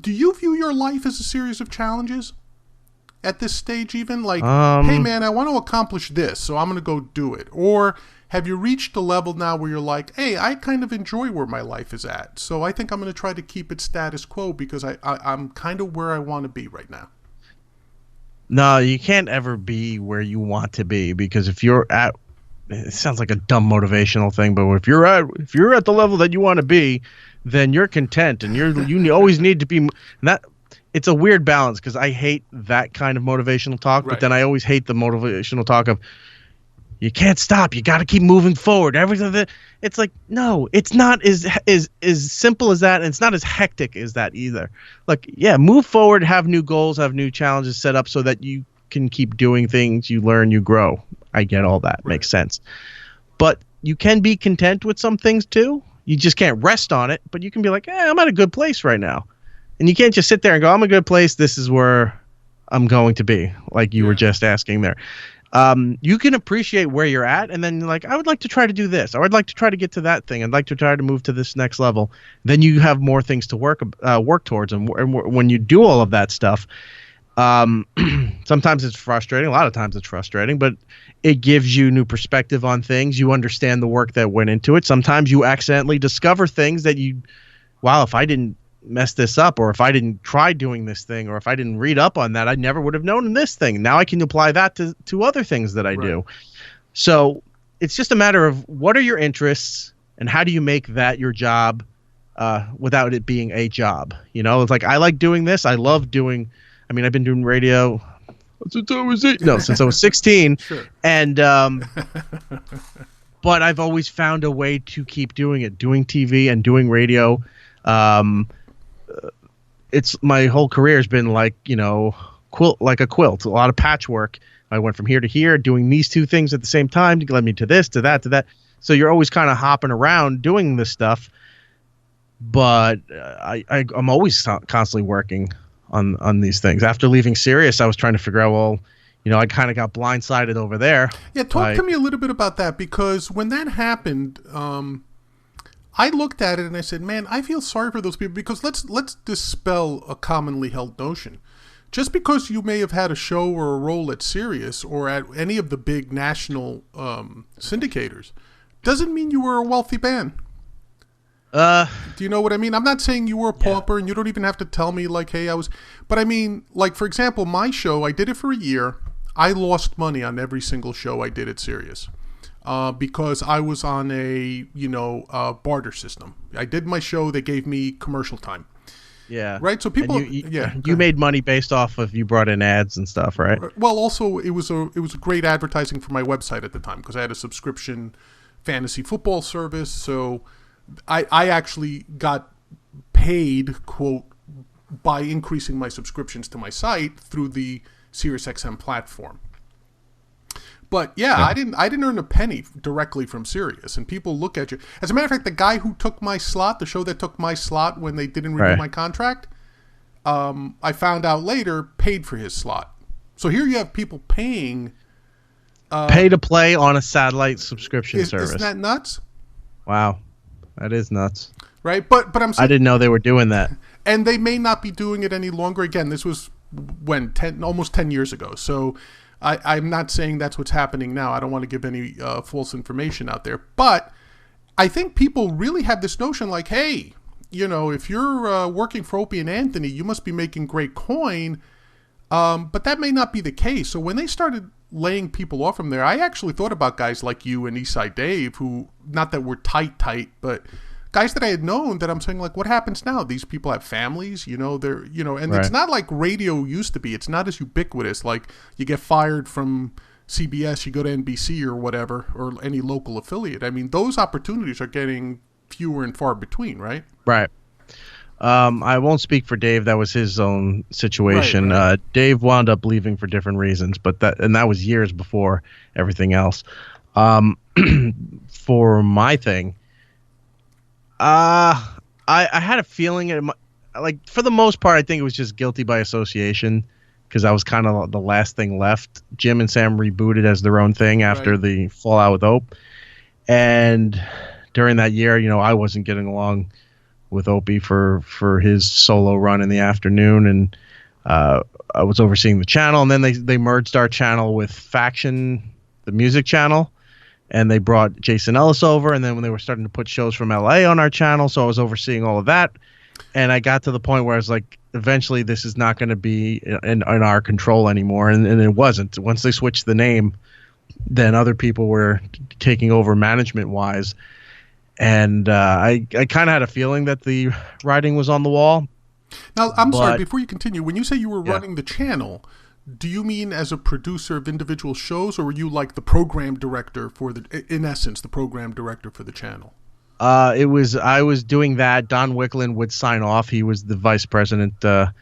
do you view your life as a series of challenges at this stage even? Like, hey, man, I want to accomplish this, so I'm going to go do it. Or have you reached a level now where you're like, hey, I kind of enjoy where my life is at, so I think I'm going to try to keep it status quo because I'm kind of where I want to be right now? No, you can't ever be where you want to be, because if you're at, it sounds like a dumb motivational thing, but if you're at the level that you want to be, then you're content, and you always need to be. That it's a weird balance, because I hate that kind of motivational talk, but then I always hate the motivational talk of you can't stop, you got to keep moving forward. Everything. It's like, no, it's not as simple as that, and it's not as hectic as that either. Like, yeah, move forward, have new goals, have new challenges set up so that you can keep doing things, you learn, you grow. I get all that. Makes sense. But you can be content with some things too. You just can't rest on it, but you can be like, I'm at a good place right now. And you can't just sit there and go, I'm a good place, this is where I'm going to be, like you were just asking there. You can appreciate where you're at, and then you're like, I would like to try to do this, or I'd like to try to get to that thing, I'd like to try to move to this next level. Then you have more things to work towards, and when you do all of that stuff, sometimes it's frustrating, a lot of times it's frustrating, but it gives you new perspective on things. You understand the work that went into it. Sometimes you accidentally discover things that if I didn't mess this up, or if I didn't try doing this thing, or if I didn't read up on that, I never would have known this thing. Now I can apply that to other things that I do. So it's just a matter of what are your interests and how do you make that your job without it being a job. It's like, I like doing this. I love doing, I've been doing radio since I was 16. Sure. And but I've always found a way to keep doing it, doing TV and doing radio. It's my whole career has been like, like a quilt, a lot of patchwork. I went from here to here, doing these two things at the same time to lead me to this, to that, to that. So you're always kind of hopping around doing this stuff. But I'm always constantly working on these things. After leaving Sirius, I was trying to figure out, I kind of got blindsided over there. Yeah, talk to me a little bit about that, because when that happened, I looked at it and I said, man, I feel sorry for those people, because let's dispel a commonly held notion. Just because you may have had a show or a role at Sirius or at any of the big national syndicators doesn't mean you were a wealthy man. Do you know what I mean? I'm not saying you were a pauper, and you don't even have to tell me like, hey, I was. But I mean, like for example, my show, I did it for a year. I lost money on every single show I did at Sirius. Because I was on a barter system. I did my show. They gave me commercial time. Yeah. Right. So people. You made money based off of you brought in ads and stuff, right? Well, also it was a great advertising for my website at the time because I had a subscription fantasy football service. So I actually got paid, quote, by increasing my subscriptions to my site through the SiriusXM platform. But yeah, I didn't earn a penny directly from Sirius, and people look at you. As a matter of fact, the guy who took my slot, the show that took my slot when they didn't renew my contract, I found out later paid for his slot. So here you have people paying, pay to play on a satellite subscription service. Isn't that nuts? Wow, that is nuts. Right, but I'm saying, I didn't know they were doing that, and they may not be doing it any longer. Again, this was almost 10 years ago. So. I'm not saying that's what's happening now. I don't want to give any false information out there. But I think people really have this notion like, hey, if you're working for Opie and Anthony, you must be making great coin. But that may not be the case. So when they started laying people off from there, I actually thought about guys like you and Eastside Dave, who, not that we're tight, but guys that I had known that I'm saying, like, what happens now? These people have families, they're, and It's not like radio used to be. It's not as ubiquitous. Like, you get fired from CBS, you go to NBC or whatever, or any local affiliate. I mean, those opportunities are getting fewer and far between, right? Right. I won't speak for Dave. That was his own situation. Right. Dave wound up leaving for different reasons, but that was years before everything else. For my thing, I had a feeling, like for the most part, I think it was just guilty by association because I was kind of the last thing left. Jim and Sam rebooted as their own thing after the fallout with Ope, and during that year, I wasn't getting along with Opie for his solo run in the afternoon, and I was overseeing the channel, and then they merged our channel with Faction, the music channel. And they brought Jason Ellis over, and then when they were starting to put shows from LA on our channel, so I was overseeing all of that. And I got to the point where I was like, eventually this is not going to be in our control anymore. And it wasn't. Once they switched the name, then other people were taking over management-wise. And I kind of had a feeling that the writing was on the wall. Now, I'm sorry, before you continue, when you say you were running the channel, do you mean as a producer of individual shows, or were you like the program director in essence, the program director for the channel? I was doing that. Don Wicklund would sign off. He was the vice president. Pretty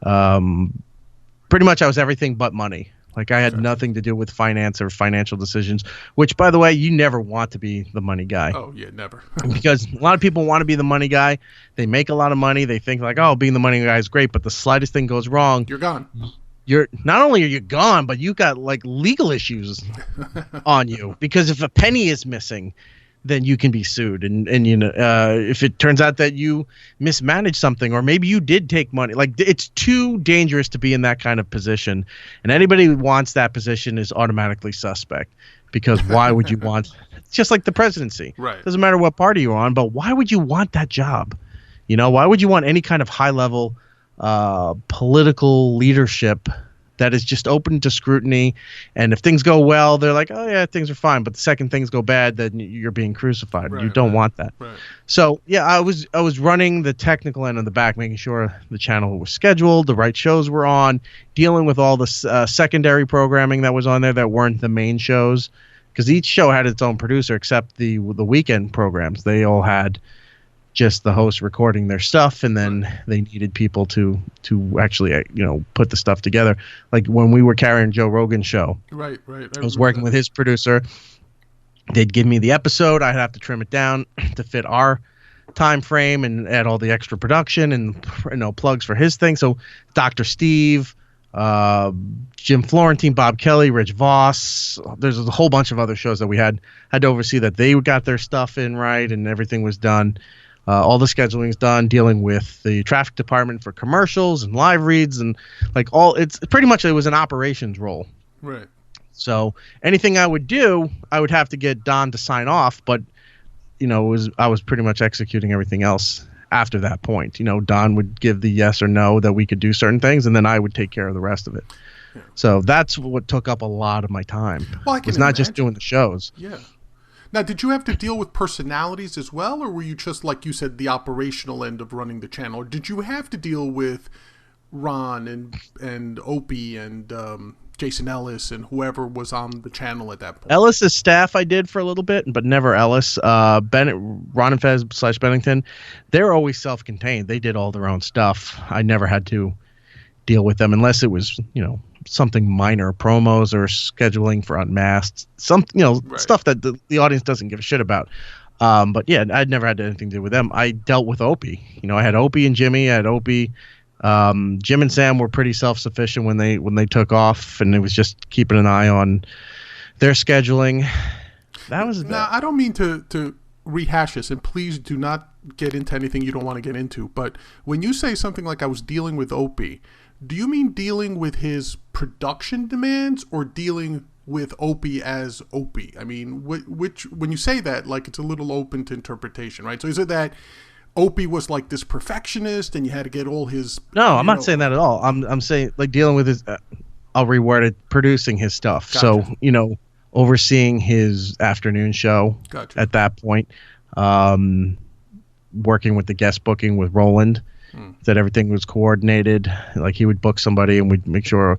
much I was everything but money. Like I had nothing to do with finance or financial decisions, which by the way, you never want to be the money guy. Oh yeah, never. Because a lot of people want to be the money guy. They make a lot of money. They think like, oh, being the money guy is great, but the slightest thing goes wrong, you're gone. You're not only are you gone, but you got like legal issues on you because if a penny is missing, then you can be sued. And if it turns out that you mismanaged something, or maybe you did take money, like it's too dangerous to be in that kind of position. And anybody who wants that position is automatically suspect because why would you want? It's just like the presidency. Right. Doesn't matter what party you're on, but why would you want that job? Why would you want any kind of high level political leadership that is just open to scrutiny, and if things go well, they're like, oh yeah, things are fine, but the second things go bad, then you're being crucified. You don't want that. So yeah, I was running the technical end of the back, making sure the channel was scheduled, the right shows were on, dealing with all the secondary programming that was on there that weren't the main shows, because each show had its own producer except the weekend programs. They all had just the host recording their stuff, and then they needed people to actually put the stuff together. Like when we were carrying Joe Rogan's show, I was working with his producer. They'd give me the episode, I'd have to trim it down to fit our time frame and add all the extra production and plugs for his thing. So Dr. Steve, Jim Florentine, Bob Kelly, Rich Voss, there's a whole bunch of other shows that we had to oversee that they got their stuff in right and everything was done. All the scheduling is done, dealing with the traffic department for commercials and live reads and it's pretty much, it was an operations role. Right. So anything I would do, I would have to get Don to sign off, but I was pretty much executing everything else after that point. Don would give the yes or no that we could do certain things, and then I would take care of the rest of it. Yeah. So that's what took up a lot of my time. Well, I can was not just doing the shows. Yeah. Now, did you have to deal with personalities as well, or were you just, like you said, the operational end of running the channel? Or did you have to deal with Ron and Opie and Jason Ellis and whoever was on the channel at that point? Ellis's staff I did for a little bit, but never Ellis. Bennett, Ron and Fez / Bennington, they're always self-contained. They did all their own stuff. I never had to deal with them unless it was, something minor, promos or scheduling for Unmasked, right. Stuff that the audience doesn't give a shit about. But yeah, I'd never had anything to do with them. I dealt with Opie. I had Opie and Jimmy. I had Opie. Jim and Sam were pretty self-sufficient when they took off, and it was just keeping an eye on their scheduling. That was now. I don't mean to rehash this, and please do not get into anything you don't want to get into. But when you say something like I was dealing with Opie, do you mean dealing with his production demands or dealing with Opie as Opie? I mean, which when you say that, like, it's a little open to interpretation, right? So is it that Opie was like this perfectionist and you had to get all his... No, I'm not saying that at all. I'm saying like dealing with his... I'll reword it, producing his stuff. Gotcha. So, overseeing his afternoon show. Gotcha. At that point. Working with the guest booking with Roland. That everything was coordinated. Like he would book somebody and we'd make sure,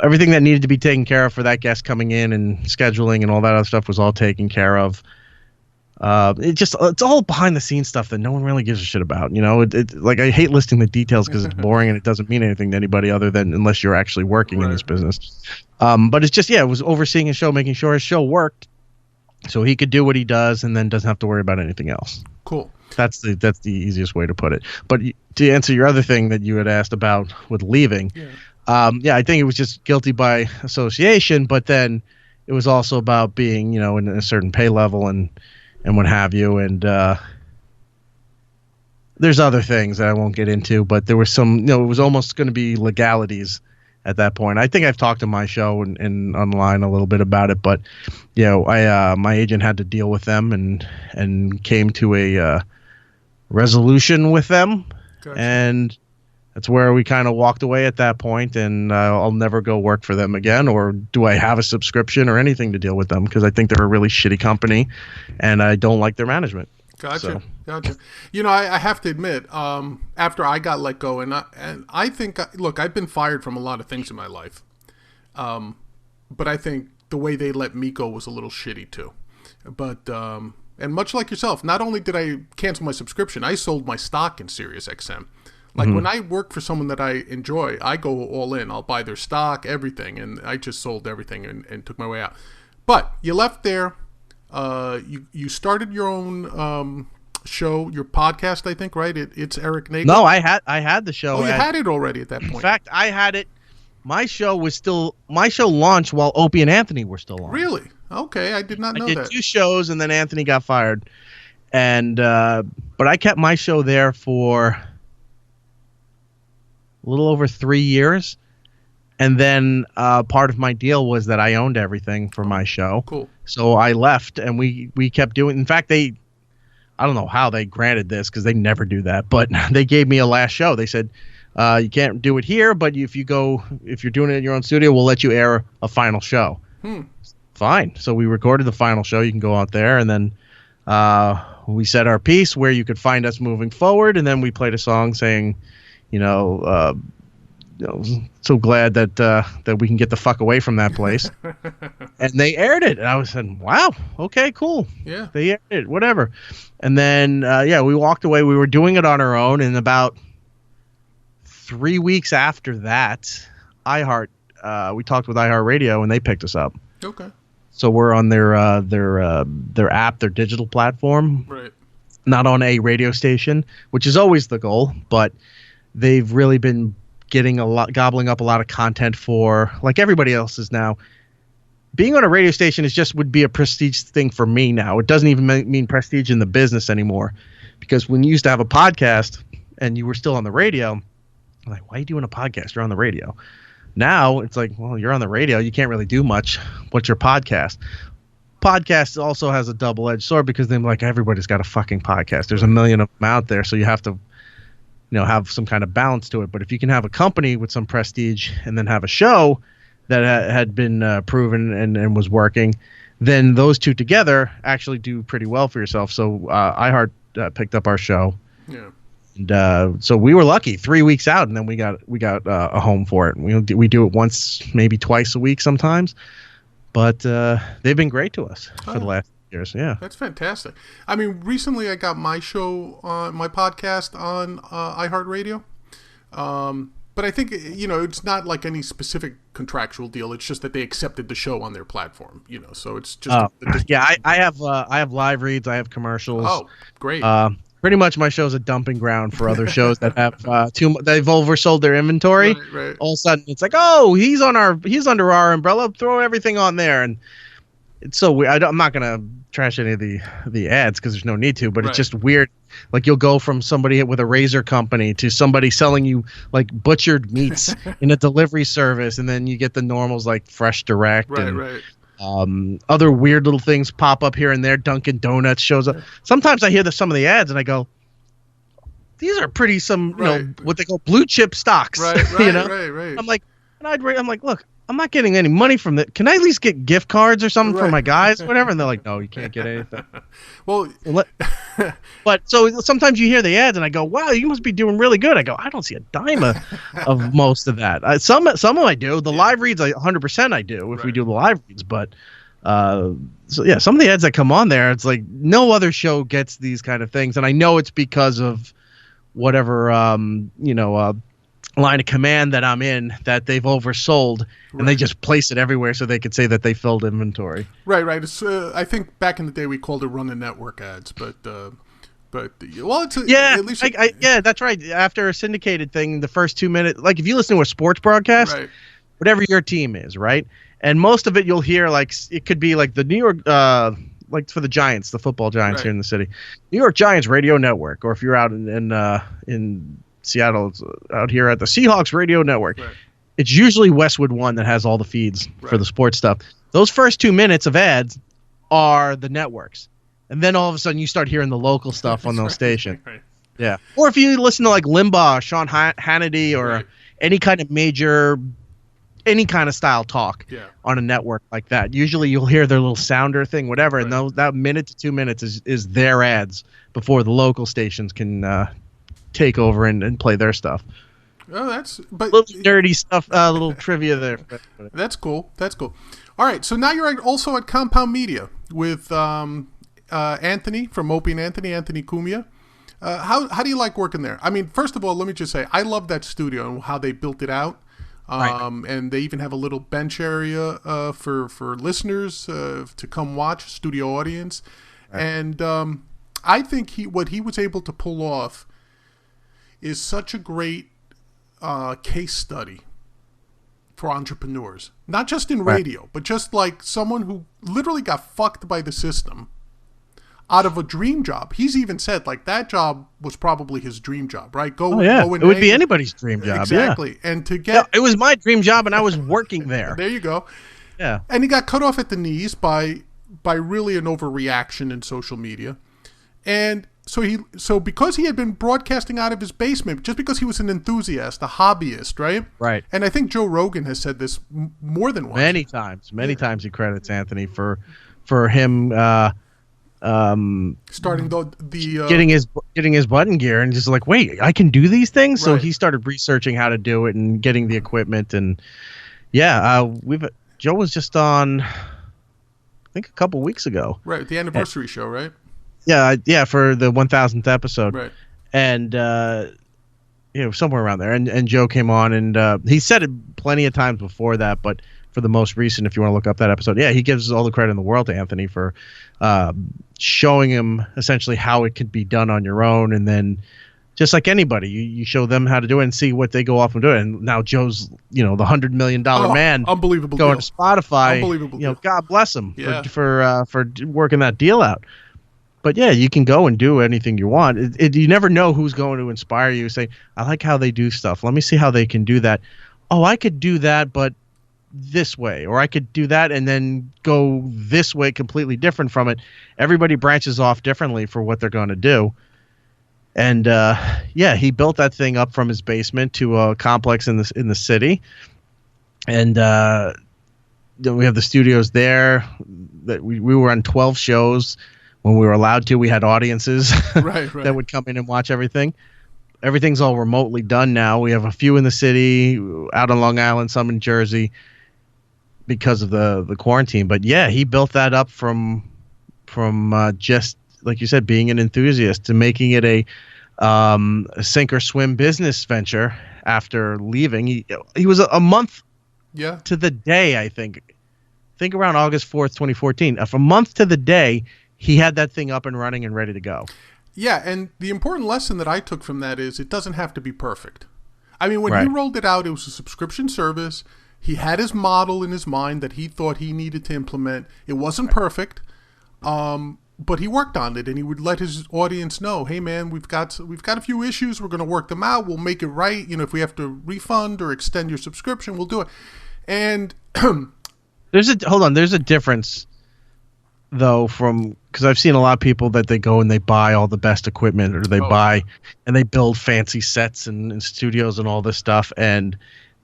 everything that needed to be taken care of for that guest coming in and scheduling and all that other stuff was all taken care of. It's all behind the scenes stuff that no one really gives a shit about. Like I hate listing the details because it's boring and it doesn't mean anything to anybody other than unless you're actually working in this business. But it's just, it was overseeing his show, making sure his show worked so he could do what he does and then doesn't have to worry about anything else. Cool. That's the easiest way to put it. But to answer your other thing that you had asked about with leaving, I think it was just guilty by association. But then it was also about being, in a certain pay level and what have you. And there's other things that I won't get into. But there was some, it was almost going to be legalities at that point. I think I've talked to my show and online a little bit about it. But my agent had to deal with them and came to a resolution with them. Gotcha. And that's where we kind of walked away at that point, and I'll never go work for them again, or do I have a subscription or anything to deal with them, because I think they're a really shitty company and I don't like their management. Gotcha. I have to admit, after I got let go, and I think, look, I've been fired from a lot of things in my life, but I think the way they let me go was a little shitty too. But and much like yourself, not only did I cancel my subscription, I sold my stock in SiriusXM. Like when I work for someone that I enjoy, I go all in. I'll buy their stock, everything, and I just sold everything and took my way out. But you left there. You started your own show, your podcast, I think, right? It's Erik Nagel. No, I had the show. Oh, you had it already at that point. In fact, I had it. My show launched while Opie and Anthony were still on. Really? Okay, I did not know that. I did 2 shows, and then Anthony got fired. And but I kept my show there for a little over 3 years. And then part of my deal was that I owned everything for my show. Cool. So I left, and we kept doing. In fact, I don't know how they granted this, because they never do that, but they gave me a last show. They said, you can't do it here, but if you're doing it in your own studio, we'll let you air a final show. Fine. So we recorded the final show. You can go out there, and then we said our piece where you could find us moving forward, and then we played a song saying, so glad that we can get the fuck away from that place. And they aired it, and I was saying, wow, okay, cool. Yeah, they aired it, whatever. And then we walked away. We were doing it on our own, and about 3 weeks after that, we talked with iHeartRadio, and they picked us up. Okay. So we're on their app, their digital platform. Right. Not on a radio station, which is always the goal, but they've really been gobbling up a lot of content for, like everybody else is now. Being on a radio station would be a prestige thing for me now. It doesn't even mean prestige in the business anymore, because when you used to have a podcast and you were still on the radio, I'm like, why are you doing a podcast? You're on the radio. Now it's like, well, you're on the radio. You can't really do much. What's your podcast? podcast also has a double-edged sword because then like everybody's got a fucking podcast. There's a million of them out there, so you have to have some kind of balance to it. But if you can have a company with some prestige and then have a show that had been proven and was working, then those two together actually do pretty well for yourself. So iHeart picked up our show. Yeah. And so we were lucky 3 weeks out, and then we got a home for it. We do it once, maybe twice a week sometimes, but they've been great to us for the last years. Yeah, that's fantastic. I mean, recently I got my show on my podcast on iHeartRadio, but I think it's not like any specific contractual deal. It's just that they accepted the show on their platform. So it's just I have live reads, I have commercials. Oh, great. Pretty much my show's a dumping ground for other shows that have they've oversold their inventory. Right. All of a sudden it's like, oh, he's under our umbrella, throw everything on there. And it's so weird. I'm not gonna trash any of the ads because there's no need to, but It's just weird. Like you'll go from somebody with a razor company to somebody selling you like butchered meats in a delivery service, and then you get the normals like Fresh Direct right. Other weird little things pop up here and there. Dunkin' Donuts shows up. Sometimes I hear some of the ads and I go, these are pretty what they call blue chip stocks. Right. Right. I'm like, look, I'm not getting any money from that. Can I at least get gift cards or something for my guys, whatever? And they're like, no, you can't get anything. But so sometimes you hear the ads and I go, wow, you must be doing really good. I go, I don't see a dime of most of that. Some of I do. The live reads, 100% I do if we do the live reads. But some of the ads that come on there, it's like no other show gets these kind of things. And I know it's because of whatever, line of command that I'm in that they've oversold, and they just place it everywhere so they could say that they filled inventory. Right. It's, I think back in the day we called it run the network ads, but it's at least that's right. After a syndicated thing, the first 2 minutes, like if you listen to a sports broadcast, whatever your team is, right, and most of it you'll hear like it could be like the New York, like for the Giants, the football Giants here in the city, New York Giants radio network, or if you're out in Seattle, out here at the Seahawks radio network. Right. It's usually Westwood One that has all the feeds for the sports stuff. Those first 2 minutes of ads are the networks. And then all of a sudden you start hearing the local stuff on those stations. Right. Yeah. Or if you listen to like Limbaugh, Sean Hannity, or any kind of major, any kind of style talk on a network like that, usually you'll hear their little sounder thing, whatever. And that minute to 2 minutes is their ads before the local stations can take over and play their stuff. Oh, little dirty stuff, little trivia there. That's cool. All right, so now you're also at Compound Media with Anthony from Opie Anthony Cumia. How do you like working there? I mean, first of all, let me just say I love that studio and how they built it out. And they even have a little bench area for listeners to come watch, studio audience. Right. And I think what he was able to pull off is such a great case study for entrepreneurs. Not just in radio, but just like someone who literally got fucked by the system out of a dream job. He's even said like that job was probably his dream job, right? Go it would be anybody's dream job. Exactly. Yeah. And to get it was my dream job and I was working there. There you go. Yeah. And he got cut off at the knees by really an overreaction in social media. And so because he had been broadcasting out of his basement, just because he was an enthusiast, a hobbyist, right? Right. And I think Joe Rogan has said this more than once. Many times he credits Anthony for him starting the getting his button gear and just like, wait, I can do these things. So Right. he started researching how to do it and getting the equipment. And Joe was just on, I think a couple weeks ago. Right, the anniversary show, right? Yeah, for the 1000th episode. Right. And somewhere around there. And Joe came on and he said it plenty of times before that, but for the most recent, if you want to look up that episode, he gives all the credit in the world to Anthony for showing him essentially how it could be done on your own. And then just like anybody, you show them how to do it and see what they go off and do it. And now Joe's, the $100 million man, unbelievable going deal. to Spotify. Unbelievable deal. God bless him Yeah. for working that deal out. But yeah, you can go and do anything you want. You never know who's going to inspire you. Say, I like how they do stuff. Let me see how they can do that. Oh, I could do that, but this way, or I could do that and then go this way completely different from it. Everybody branches off differently for what they're going to do. And he built that thing up from his basement to a complex in the city. And then we have the studios there. That we were on 12 shows when we were allowed to. We had audiences right. that would come in and watch everything. Everything's all remotely done now. We have a few in the city, out on Long Island, some in Jersey, because of the quarantine. But yeah, he built that up from just like you said, being an enthusiast to making it a sink or swim business venture. After leaving, he was a month to the day, I think around August 4th, 2014. For a month to the day, he had that thing up and running and ready to go. Yeah, and the important lesson that I took from that is it doesn't have to be perfect. I mean, when Right. he rolled it out, it was a subscription service. He had his model in his mind that he thought he needed to implement. It wasn't perfect, but he worked on it, and he would let his audience know, "Hey, man, we've got a few issues. We're going to work them out. We'll make it right. You know, if we have to refund or extend your subscription, we'll do it." And There's a difference though, because I've seen a lot of people that they go and they buy all the best equipment, or they buy and they build fancy sets and studios and all this stuff, and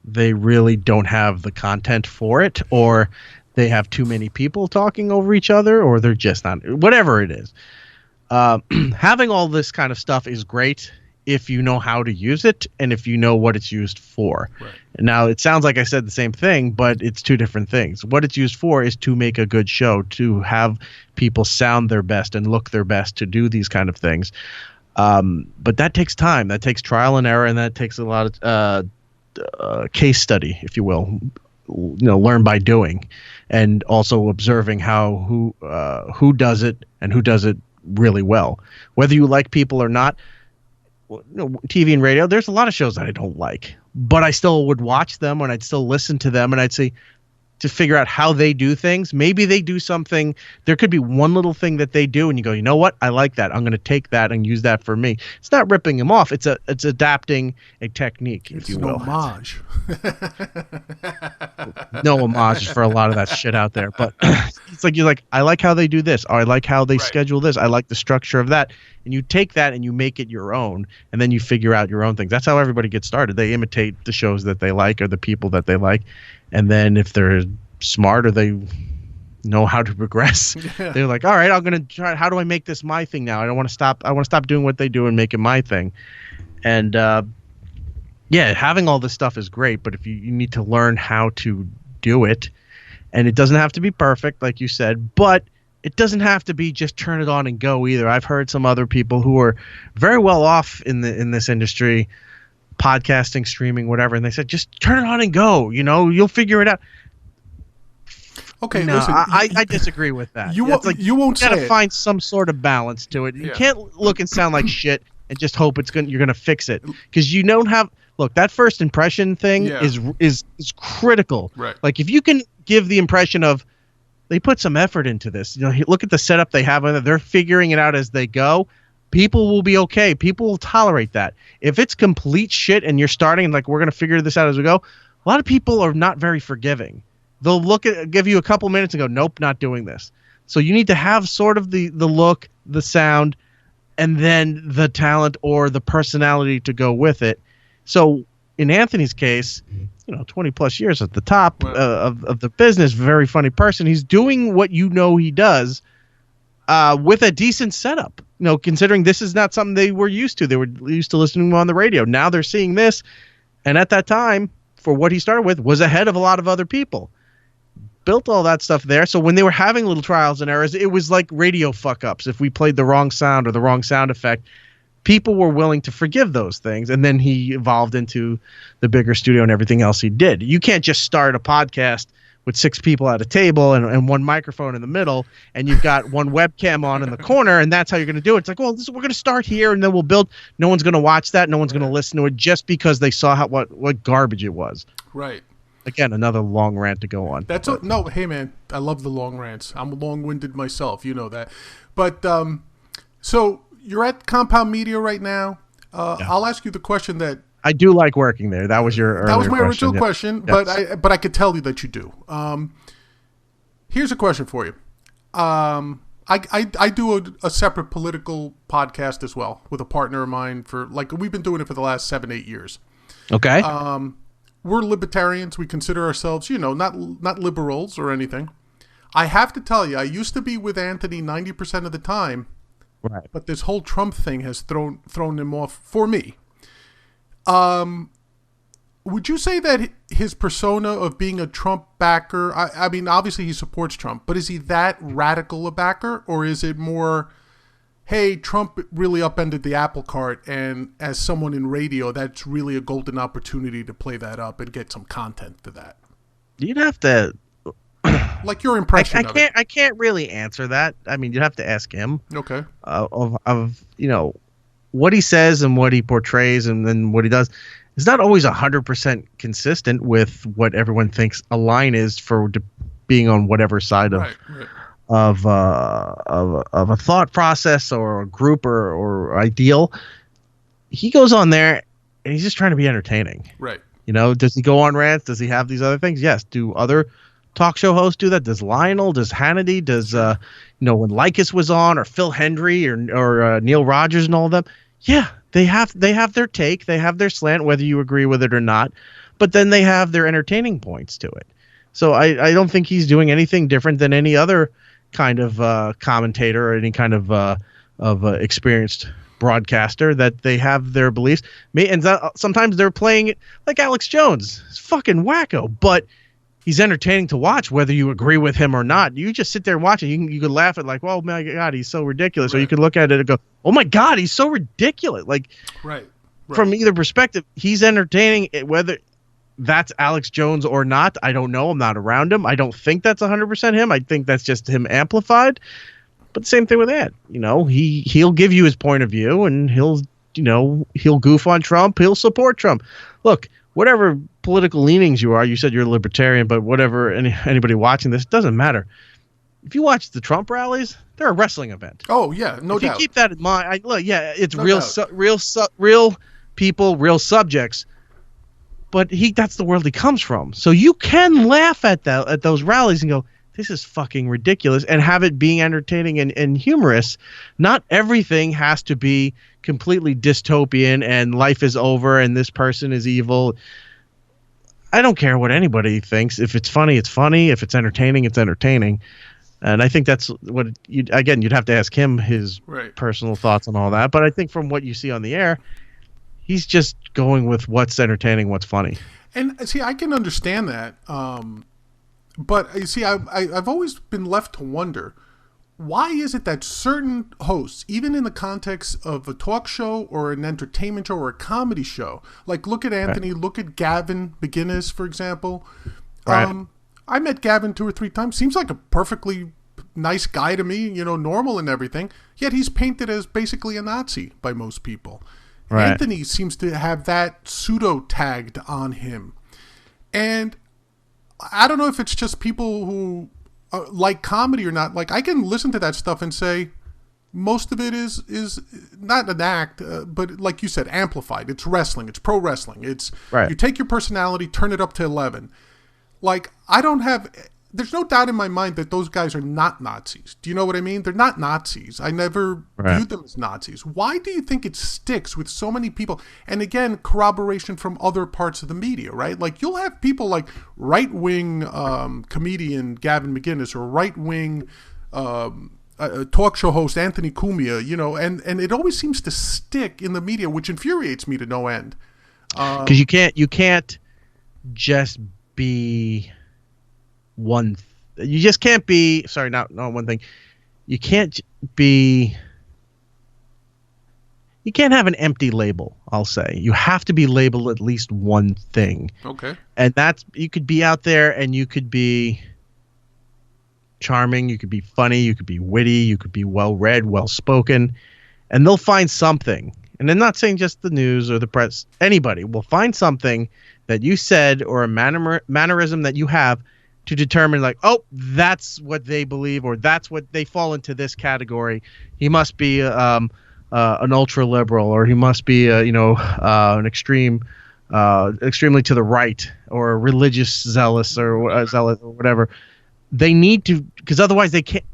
they really don't have the content for it, or they have too many people talking over each other, or they're just not, whatever it is. Having all this kind of stuff is great if you know how to use it and if you know what it's used for. Right. Now, it sounds like I said the same thing, but it's two different things. What it's used for is to make a good show, to have people sound their best and look their best, to do these kind of things. But that takes time. That takes trial and error, and that takes a lot of case study, if you will. Learn by doing, and also observing who does it and who does it really well. Whether you like people or not, TV and radio, there's a lot of shows that I don't like, but I still would watch them and I'd still listen to them, and I'd say, to figure out how they do things. Maybe they do something. There could be one little thing that they do and you go, you know what? I like that. I'm going to take that and use that for me. It's not ripping them off. It's adapting a technique, if you will. Homage. No homage for a lot of that shit out there. But it's like, you're like, I like how they do this. Or I like how they schedule this. I like the structure of that. And you take that and you make it your own. And then you figure out your own things. That's how everybody gets started. They imitate the shows that they like or the people that they like. And then if they're smart or they know how to progress, they're like, all right, I'm going to try. How do I make this my thing now? I want to stop doing what they do and make it my thing. And having all this stuff is great, but if you need to learn how to do it, and it doesn't have to be perfect, like you said, but it doesn't have to be just turn it on and go either. I've heard some other people who are very well off in this industry, podcasting, streaming, whatever, and they said, just turn it on and go. You'll figure it out. Okay, no, listen. I disagree with that. You won't say it. You gotta find some sort of balance to it. You can't look and sound like shit and just hope you're gonna fix it, because you don't have. Look, that first impression thing is critical. Right. Like, if you can give the impression of they put some effort into this, look at the setup they have. They're figuring it out as they go. People will be okay. People will tolerate that. If it's complete shit and you're starting like, we're going to figure this out as we go, a lot of people are not very forgiving. They'll give you a couple minutes and go, nope, not doing this. So you need to have sort of the look, the sound, and then the talent or the personality to go with it. So in Anthony's case, 20 plus years at the top of the business, very funny person. He's doing what he does with a decent setup. Considering this is not something they were used to. They were used to listening to him on the radio. Now they're seeing this. And at that time, for what he started with, was ahead of a lot of other people. Built all that stuff there. So when they were having little trials and errors, it was like radio fuck-ups. If we played the wrong sound or the wrong sound effect, people were willing to forgive those things. And then he evolved into the bigger studio and everything else he did. You can't just start a podcast with 6 people at a table and one microphone in the middle, and you've got one webcam on in the corner, and that's how you're going to do it. It's like, well, we're going to start here, and then we'll build. No one's going to watch that. No one's going to listen to it just because they saw what garbage it was. Right. Again, another long rant to go on. No, hey, man, I love the long rants. I'm long-winded myself. You know that. But so you're at Compound Media right now. I'll ask you the question that I do like working there. That was your That was my question. original question, Yes. but I could tell you that you do. Here's a question for you. I do a separate political podcast as well with a partner of mine for we've been doing it for the last 7-8 years. Okay. We're libertarians. We consider ourselves, not liberals or anything. I have to tell you, I used to be with Anthony 90% of the time, right. but this whole Trump thing has thrown him off for me. Would you say that his persona of being a Trump backer, I mean, obviously he supports Trump, but is he that radical a backer, or is it more, hey, Trump really upended the apple cart, and as someone in radio, that's really a golden opportunity to play that up and get some content to that? You'd have to... Like your impression of it. I can't really answer that. I mean, you'd have to ask him. Okay. Of what he says and what he portrays and then what he does. It's not always 100% consistent with what everyone thinks a line is for being on whatever side of a thought process or a group or ideal. He goes on there and he's just trying to be entertaining. Right. Does he go on rants? Does he have these other things? Yes. Do other talk show hosts do that? Does Lionel? Does Hannity? Does when Likas was on, or Phil Hendry, or Neil Rogers and all of them? Yeah, they have their take, they have their slant, whether you agree with it or not. But then they have their entertaining points to it. So I don't think he's doing anything different than any other kind of commentator or any kind of experienced broadcaster, that they have their beliefs. And sometimes they're playing it like Alex Jones. It's fucking wacko, but he's entertaining to watch, whether you agree with him or not. You just sit there and watch it. You could laugh at oh my God, he's so ridiculous. Right. Or you could look at it and go, oh my God, he's so ridiculous. Right. From either perspective, he's entertaining, whether that's Alex Jones or not. I don't know. I'm not around him. I don't think that's 100% him. I think that's just him amplified. But the same thing with Ed. He'll give you his point of view, and he'll goof on Trump. He'll support Trump. Look, whatever political leanings you are, you said you're a libertarian, but whatever, anybody watching this, doesn't matter. If you watch the Trump rallies, they're a wrestling event. Oh yeah, no doubt. If you keep that in mind, it's no real people, real subjects. But that's the world he comes from. So you can laugh at those rallies and go, this is fucking ridiculous, and have it being entertaining and humorous. Not everything has to be completely dystopian and life is over and this person is evil. I don't care what anybody thinks. If it's funny, it's funny. If it's entertaining, it's entertaining. And I think that's what you'd have to ask him his personal thoughts on all that. But I think from what you see on the air, he's just going with what's entertaining, what's funny. And see, I can understand that. But you see, I've always been left to wonder, why is it that certain hosts, even in the context of a talk show or an entertainment show or a comedy show, look at Anthony, look at Gavin McInnes, for example. Right. I met Gavin 2 or 3 times. Seems like a perfectly nice guy to me, normal and everything. Yet he's painted as basically a Nazi by most people. Right. Anthony seems to have that pseudo tagged on him. And I don't know if it's just people who like comedy or not. I can listen to that stuff and say most of it is not an act, but like you said, amplified. It's wrestling. It's pro wrestling. It's right. You take your personality, turn it up to 11. There's no doubt in my mind that those guys are not Nazis. Do you know what I mean? They're not Nazis. I never viewed them as Nazis. Why do you think it sticks with so many people? And again, corroboration from other parts of the media, right? You'll have people like right-wing comedian Gavin McInnes or right-wing talk show host Anthony Cumia, and it always seems to stick in the media, which infuriates me to no end. Because you can't just be one. You just can't be. Sorry, not one thing. You can't be. You can't have an empty label. I'll say you have to be labeled at least one thing. Okay. And that's, you could be out there and you could be charming, you could be funny, you could be witty, you could be well read, well spoken, and they'll find something. And I'm not saying just the news or the press. Anybody will find something that you said or a mannerism that you have to determine that's what they believe, or that's what they fall into this category. He must be an ultra liberal, or he must be an extremely to the right, or a religious zealous, or zealot, or whatever. They need to, because otherwise they can't.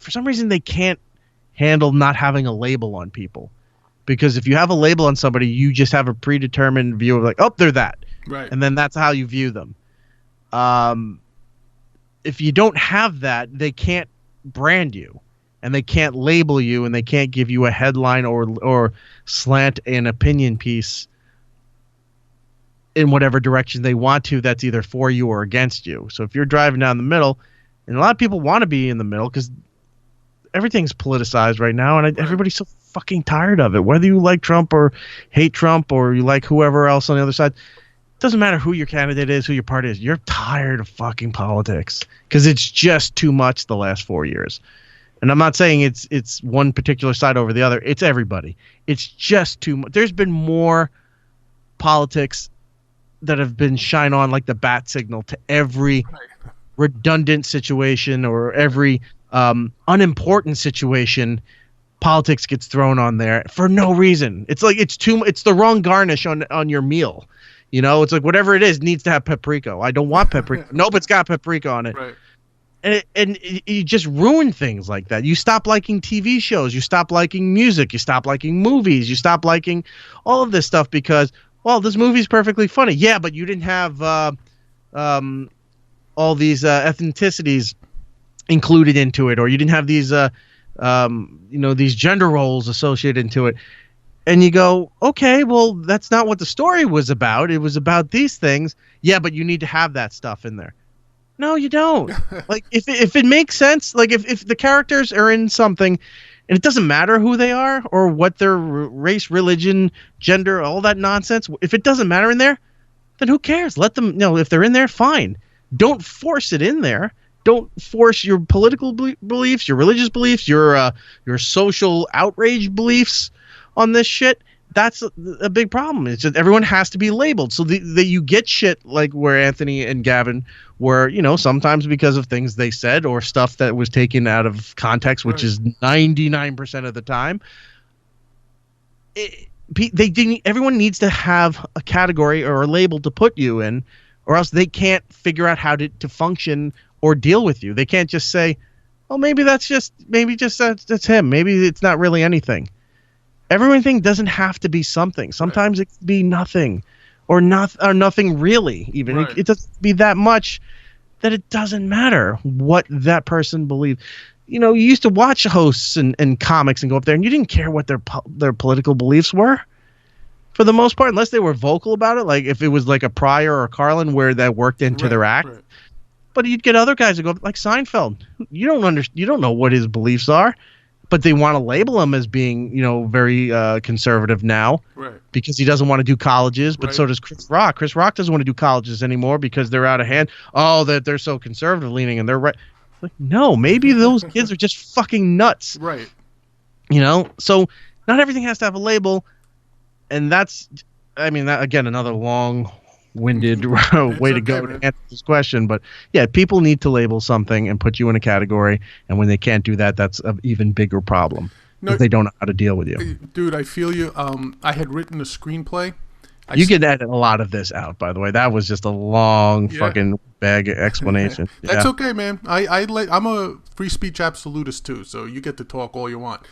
For some reason, they can't handle not having a label on people. Because if you have a label on somebody, you just have a predetermined view of like, oh, they're that, Right. and then that's how you view them. If you don't have that, they can't brand you, and they can't label you, and they can't give you a headline or slant an opinion piece in whatever direction they want to. That's either for you or against you. So if you're driving down the middle, and a lot of people want to be in the middle because everything's politicized right now, and everybody's so fucking tired of it. Whether you like Trump or hate Trump, or you like whoever else on the other side, it doesn't matter who your candidate is, who your party is. You're tired of fucking politics because it's just too much the last 4 years. And I'm not saying it's one particular side over the other. It's everybody. It's just too much. There's been more politics that have been shine on like the bat signal to every redundant situation or every unimportant situation. Politics gets thrown on there for no reason. It's like it's the wrong garnish on your meal. You know, it's like whatever it is needs to have paprika. I don't want paprika. Nope, it's got paprika on it. Right. And you just ruin things like that. You stop liking TV shows. You stop liking music. You stop liking movies. You stop liking all of this stuff because, well, this movie's perfectly funny. Yeah, but you didn't have all these ethnicities included into it, or you didn't have these these gender roles associated into it. And you go, okay, well, that's not what the story was about. It was about these things. Yeah, but you need to have that stuff in there. No, you don't. Like, if it makes sense, like if the characters are in something and it doesn't matter who they are or what their race, religion, gender, all that nonsense, if it doesn't matter in there, then who cares? Let them, if they're in there, fine. Don't force it in there. Don't force your political beliefs, your religious beliefs, your social outrage beliefs on this shit. That's a big problem. It's just everyone has to be labeled. So that you get shit like where Anthony and Gavin were, sometimes because of things they said or stuff that was taken out of context, which is 99% of the time. Everyone needs to have a category or a label to put you in, or else they can't figure out how to function or deal with you. They can't just say, "Oh, maybe that's him. Maybe it's not really anything." Everything doesn't have to be something. Sometimes it can be nothing, or nothing really. Even it doesn't be that much that it doesn't matter what that person believes. You used to watch hosts and comics and go up there, and you didn't care what their political beliefs were, for the most part, unless they were vocal about it. Like if it was like a Pryor or Carlin where that worked into their act. Right. But you'd get other guys that go like Seinfeld. You don't know what his beliefs are, but they want to label him as being, very conservative now, because he doesn't want to do colleges. But so does Chris Rock. Chris Rock doesn't want to do colleges anymore because they're out of hand. Oh, that they're so conservative leaning and they're right. Like, no, maybe those kids are just fucking nuts. Right. So not everything has to have a label, and that's, again, another long-winded way to go to answer this question. But yeah, people need to label something and put you in a category, and when they can't do that, that's an even bigger problem. Because they don't know how to deal with you. Dude, I feel you. I had written a screenplay. You can edit a lot of this out, by the way. That was just a long fucking bag explanation. That's okay, man. I'm a free speech absolutist too, so you get to talk all you want.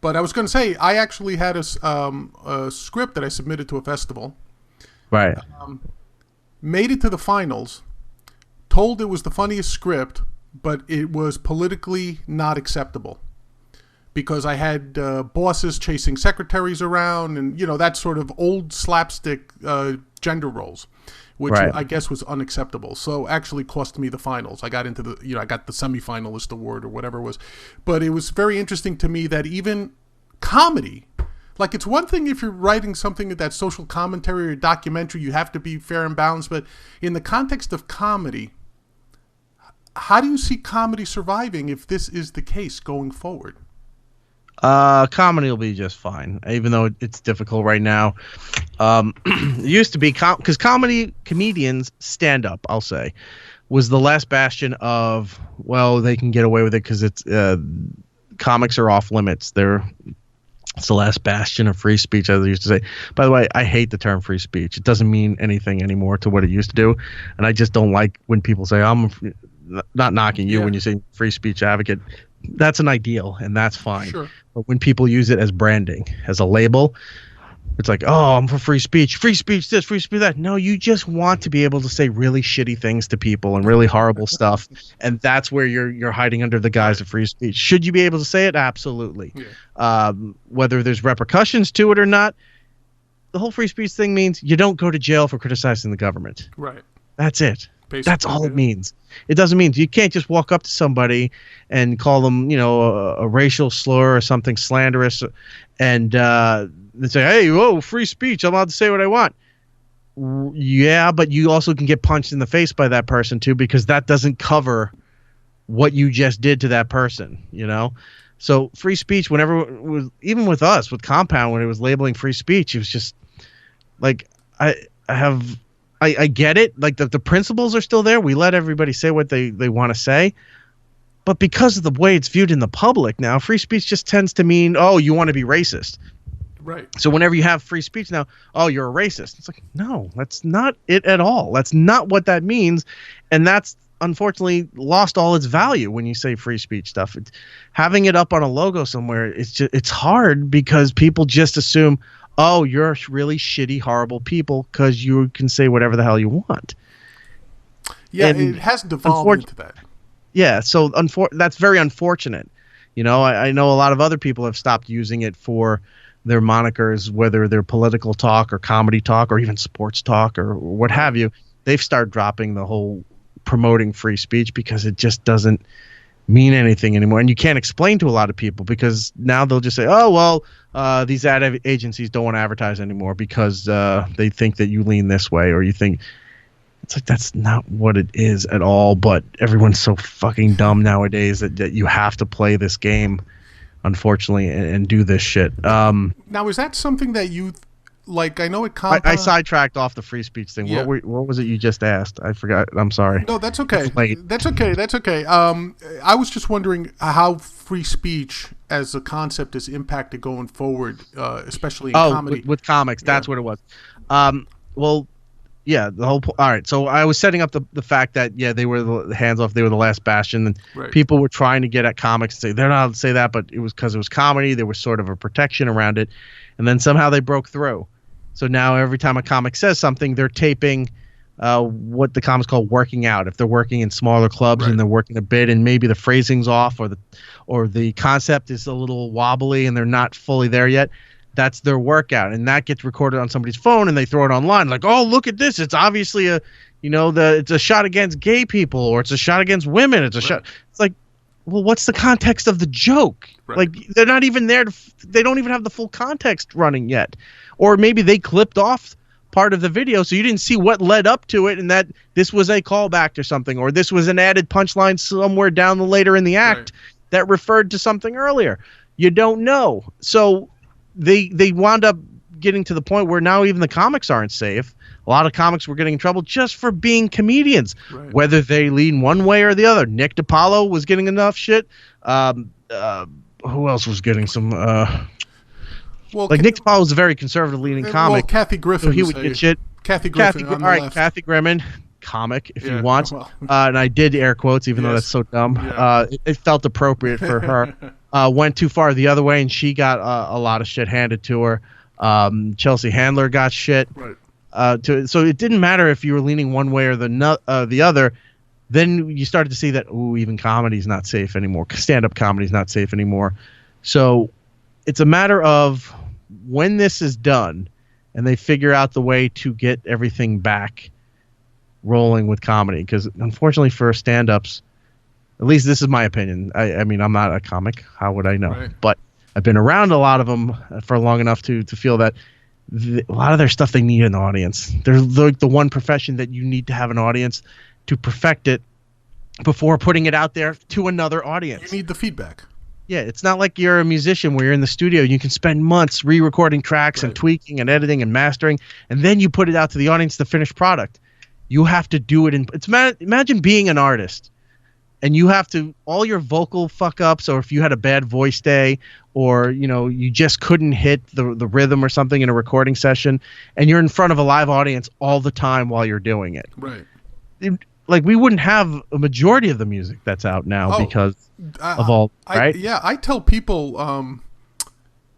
But I was going to say, I actually had a script that I submitted to a festival. Right. Made it to the finals, told it was the funniest script, but it was politically not acceptable. Because I had bosses chasing secretaries around and, that sort of old slapstick gender roles, which I guess was unacceptable. So actually cost me the finals. I got into I got the semifinalist award or whatever it was. But it was very interesting to me that even comedy, like it's one thing if you're writing something that's social commentary or documentary, you have to be fair and balanced. But in the context of comedy, how do you see comedy surviving if this is the case going forward? Comedy will be just fine, even though it's difficult right now. It used to be because comedians stand up, I'll say, was the last bastion of, well, they can get away with it because it's comics are off limits. It's the last bastion of free speech, as I used to say. By the way, I hate the term free speech. It doesn't mean anything anymore to what it used to do. And I just don't like when people say, not knocking you when you say free speech advocate. That's an ideal, and that's fine. Sure. But when people use it as branding, as a label, it's like, oh, I'm for free speech this, free speech that. No, you just want to be able to say really shitty things to people and really horrible stuff, and that's where you're hiding under the guise of free speech. Should you be able to say it? Absolutely. Yeah. Whether there's repercussions to it or not, the whole free speech thing means you don't go to jail for criticizing the government. Right. That's it. Basically, that's all it means. It doesn't mean you can't just walk up to somebody and call them, a racial slur or something slanderous, and say, "Hey, whoa, free speech! I'm allowed to say what I want." Yeah, but you also can get punched in the face by that person too, because that doesn't cover what you just did to that person. So free speech, whenever it was, even with us, with Compound, when it was labeling free speech, it was just like I get it. Like the principles are still there. We let everybody say what they want to say. But because of the way it's viewed in the public now, free speech just tends to mean, oh, you want to be racist. Right. So whenever you have free speech now, oh, you're a racist. It's like, no, that's not it at all. That's not what that means. And that's unfortunately lost all its value when you say free speech stuff. Having it up on a logo somewhere, it's hard because people just assume, oh, you're really shitty, horrible people because you can say whatever the hell you want. Yeah, and it has devolved into that. Yeah, so that's very unfortunate. I know a lot of other people have stopped using it for their monikers, whether they're political talk or comedy talk or even sports talk or what have you. They've started dropping the whole promoting free speech because it just doesn't mean anything anymore. And you can't explain to a lot of people because now they'll just say, oh, well, these ad agencies don't want to advertise anymore because they think that you lean this way, or you think it's like, that's not what it is at all. But everyone's so fucking dumb nowadays that you have to play this game, unfortunately, and do this shit. Now, is that something that you like? I know it. I sidetracked off the free speech thing. Yeah. What was it you just asked? I forgot. I'm sorry. No, that's okay. That's okay. I was just wondering how free speech as a concept is impacted going forward, especially in comedy. With comics, that's what it was. Well, yeah, the whole all right. So I was setting up the fact that they were the hands off. They were the last bastion, and people were trying to get at comics and say they're not allowed to say that, but it was because it was comedy. There was sort of a protection around it, and then somehow they broke through. So now every time a comic says something, they're taping what the comics call working out. If they're working in smaller clubs and they're working a bit, and maybe the phrasing's off or the concept is a little wobbly and they're not fully there yet, that's their workout, and that gets recorded on somebody's phone and they throw it online. Like, oh, look at this! It's obviously it's a shot against gay people, or it's a shot against women. It's a shot. It's like, well, what's the context of the joke? Right. Like, they're not even there. They don't even have the full context running yet. Or maybe they clipped off part of the video, so you didn't see what led up to it, and that this was a callback to something, or this was an added punchline somewhere down later in the act that referred to something earlier. You don't know. So they wound up getting to the point where now even the comics aren't safe. A lot of comics were getting in trouble just for being comedians, whether they lean one way or the other. Nick DiPaolo was getting enough shit. Who else was getting some? Nick DiPaolo was a very conservative leaning comic. Well, Kathy Griffin. So he would get shit. Kathy Griffin. All right, Kathy Griffin, comic if you want. Well. And I did air quotes, even though that's so dumb. Yeah. It felt appropriate for her. Went too far the other way, and she got a lot of shit handed to her. Chelsea Handler got shit. Right. So it didn't matter if you were leaning one way or the other. Then you started to see that even comedy's not safe anymore. Stand-up comedy's not safe anymore. So it's a matter of when this is done and they figure out the way to get everything back rolling with comedy. Because unfortunately for stand-ups, at least this is my opinion. I mean, I'm not a comic. How would I know? Right. But I've been around a lot of them for long enough to feel that a lot of their stuff, they need an audience. They're like the one profession that you need to have an audience to perfect it before putting it out there to another audience. You need the feedback. Yeah, it's not like you're a musician where you're in the studio. You can spend months re-recording tracks and tweaking and editing and mastering, and then you put it out to the audience, the finished product. You have to do it. Imagine being an artist and you have to, all your vocal fuck ups, or if you had a bad voice day, or you just couldn't hit the rhythm or something in a recording session, and you're in front of a live audience all the time while you're doing it. Right. Like, we wouldn't have a majority of the music that's out now because of all, right? I tell people,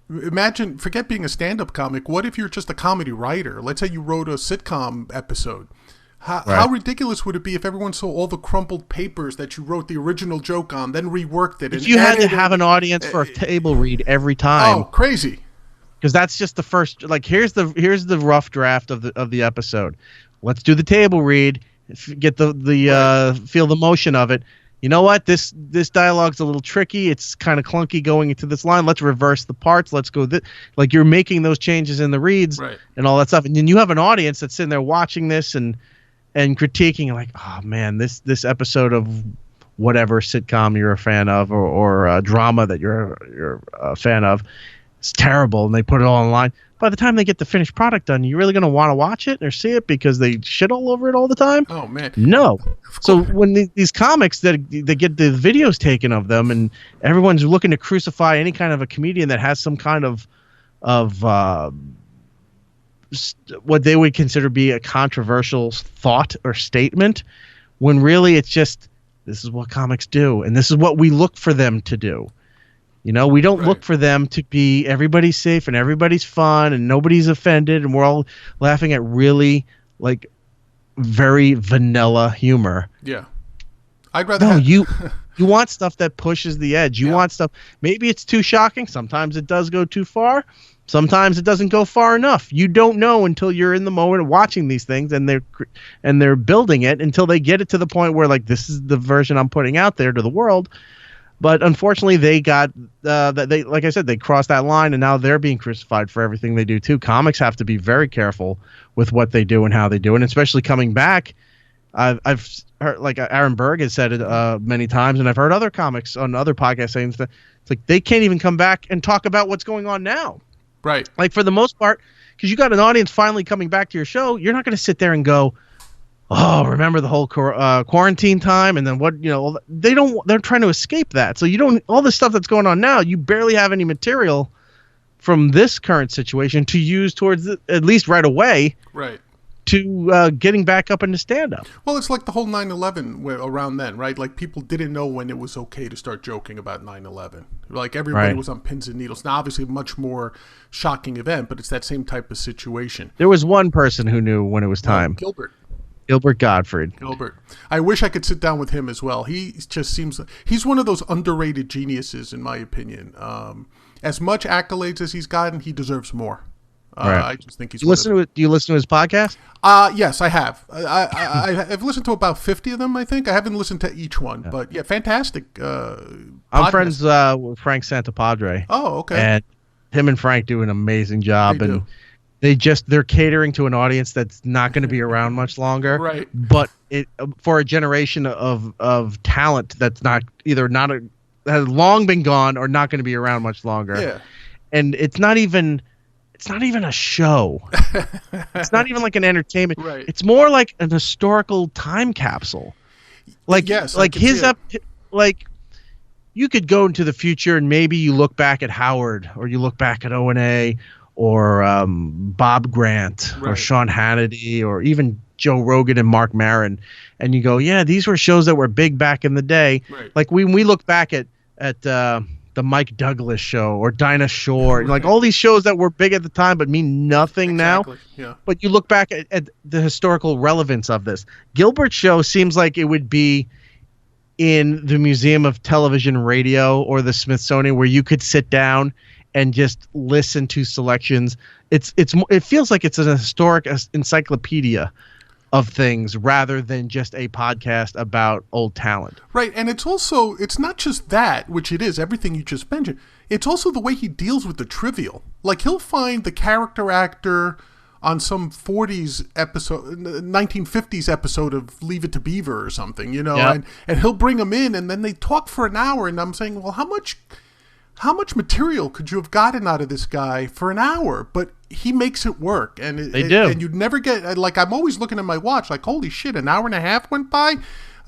forget being a stand-up comic. What if you're just a comedy writer? Let's say you wrote a sitcom episode. How ridiculous would it be if everyone saw all the crumpled papers that you wrote the original joke on, then reworked it? If you had to have an audience for a table read every time. Oh, crazy! Because that's just the first. Like, here's the rough draft of the episode. Let's do the table read. Get the feel the motion of it. You know what? This dialogue's a little tricky. It's kind of clunky going into this line. Let's reverse the parts. Let's go like, you're making those changes in the reads and all that stuff, and then you have an audience that's sitting there watching this and critiquing, like, oh man, this episode of whatever sitcom you're a fan of, or drama that you're a fan of, it's terrible, and they put it all online. By the time they get the finished product done, you're really going to want to watch it or see it because they shit all over it all the time? Oh man, no. So when these comics that they get the videos taken of them, and everyone's looking to crucify any kind of a comedian that has some kind of what they would consider be a controversial thought or statement, when really it's just, this is what comics do, and this is what we look for them to do. We don't look for them to be everybody's safe and everybody's fun and nobody's offended and we're all laughing at really, like, very vanilla humor. Yeah. I'd rather you want stuff that pushes the edge. You want stuff, maybe it's too shocking. Sometimes it does go too far. Sometimes it doesn't go far enough. You don't know until you're in the moment of watching these things, and they're building it until they get it to the point where, like, this is the version I'm putting out there to the world. But unfortunately, they got like I said, they crossed that line, and now they're being crucified for everything they do too. Comics have to be very careful with what they do and how they do it, and especially coming back. I've heard, like, Aaron Berg has said it many times, and I've heard other comics on other podcasts saying that it's like they can't even come back and talk about what's going on now. Right. Like, for the most part, because you got an audience finally coming back to your show, you're not going to sit there and go, oh, remember the whole quarantine time, and then what? They're trying to escape that. So all the stuff that's going on now, you barely have any material from this current situation to use towards at least right away. Right. To getting back up into stand-up. Well, it's like the whole 9/11 around then, right? Like, people didn't know when it was okay to start joking about 9/11. Like, everybody was on pins and needles. Now, obviously, a much more shocking event, but it's that same type of situation. There was one person who knew when it was time. Gilbert Gottfried. I wish I could sit down with him as well. He just seems he's one of those underrated geniuses, in my opinion. As much accolades as he's gotten, he deserves more. I just think he's. Do you listen to his podcast? Yes, I have. I've listened to about 50 of them. I think I haven't listened to each one, but yeah, fantastic. I'm friends with Frank Santapadre. Oh, okay. And him and Frank do an amazing job, and they're catering to an audience that's not going to be around much longer. Right. But for a generation of talent that's has long been gone or not going to be around much longer. Yeah. And it's not even a show. It's not even like an entertainment. Right. It's more like an historical time capsule. Like, yes, like you could go into the future and maybe you look back at Howard, or you look back at O&A, or Bob Grant, or Sean Hannity, or even Joe Rogan and Mark Maron, and you go, yeah, these were shows that were big back in the day. Right. Like, when we look back at the Mike Douglas show or Dinah Shore, like all these shows that were big at the time but mean nothing now. Yeah. But you look back at the historical relevance of this. Gilbert's show seems like it would be in the Museum of Television and Radio or the Smithsonian, where you could sit down and just listen to selections. It feels like it's an historic encyclopedia of things rather than just a podcast about old talent. Right, and it's not just that, which it is, everything you just mentioned. It's also the way he deals with the trivial. Like, he'll find the character actor on some 40s episode, 1950s episode of Leave It to Beaver or something, and he'll bring them in, and then they talk for an hour, and I'm saying, well, how much material could you have gotten out of this guy for an hour? But he makes it work, and they do. And you'd never get, like, I'm always looking at my watch, like, holy shit, an hour and a half went by.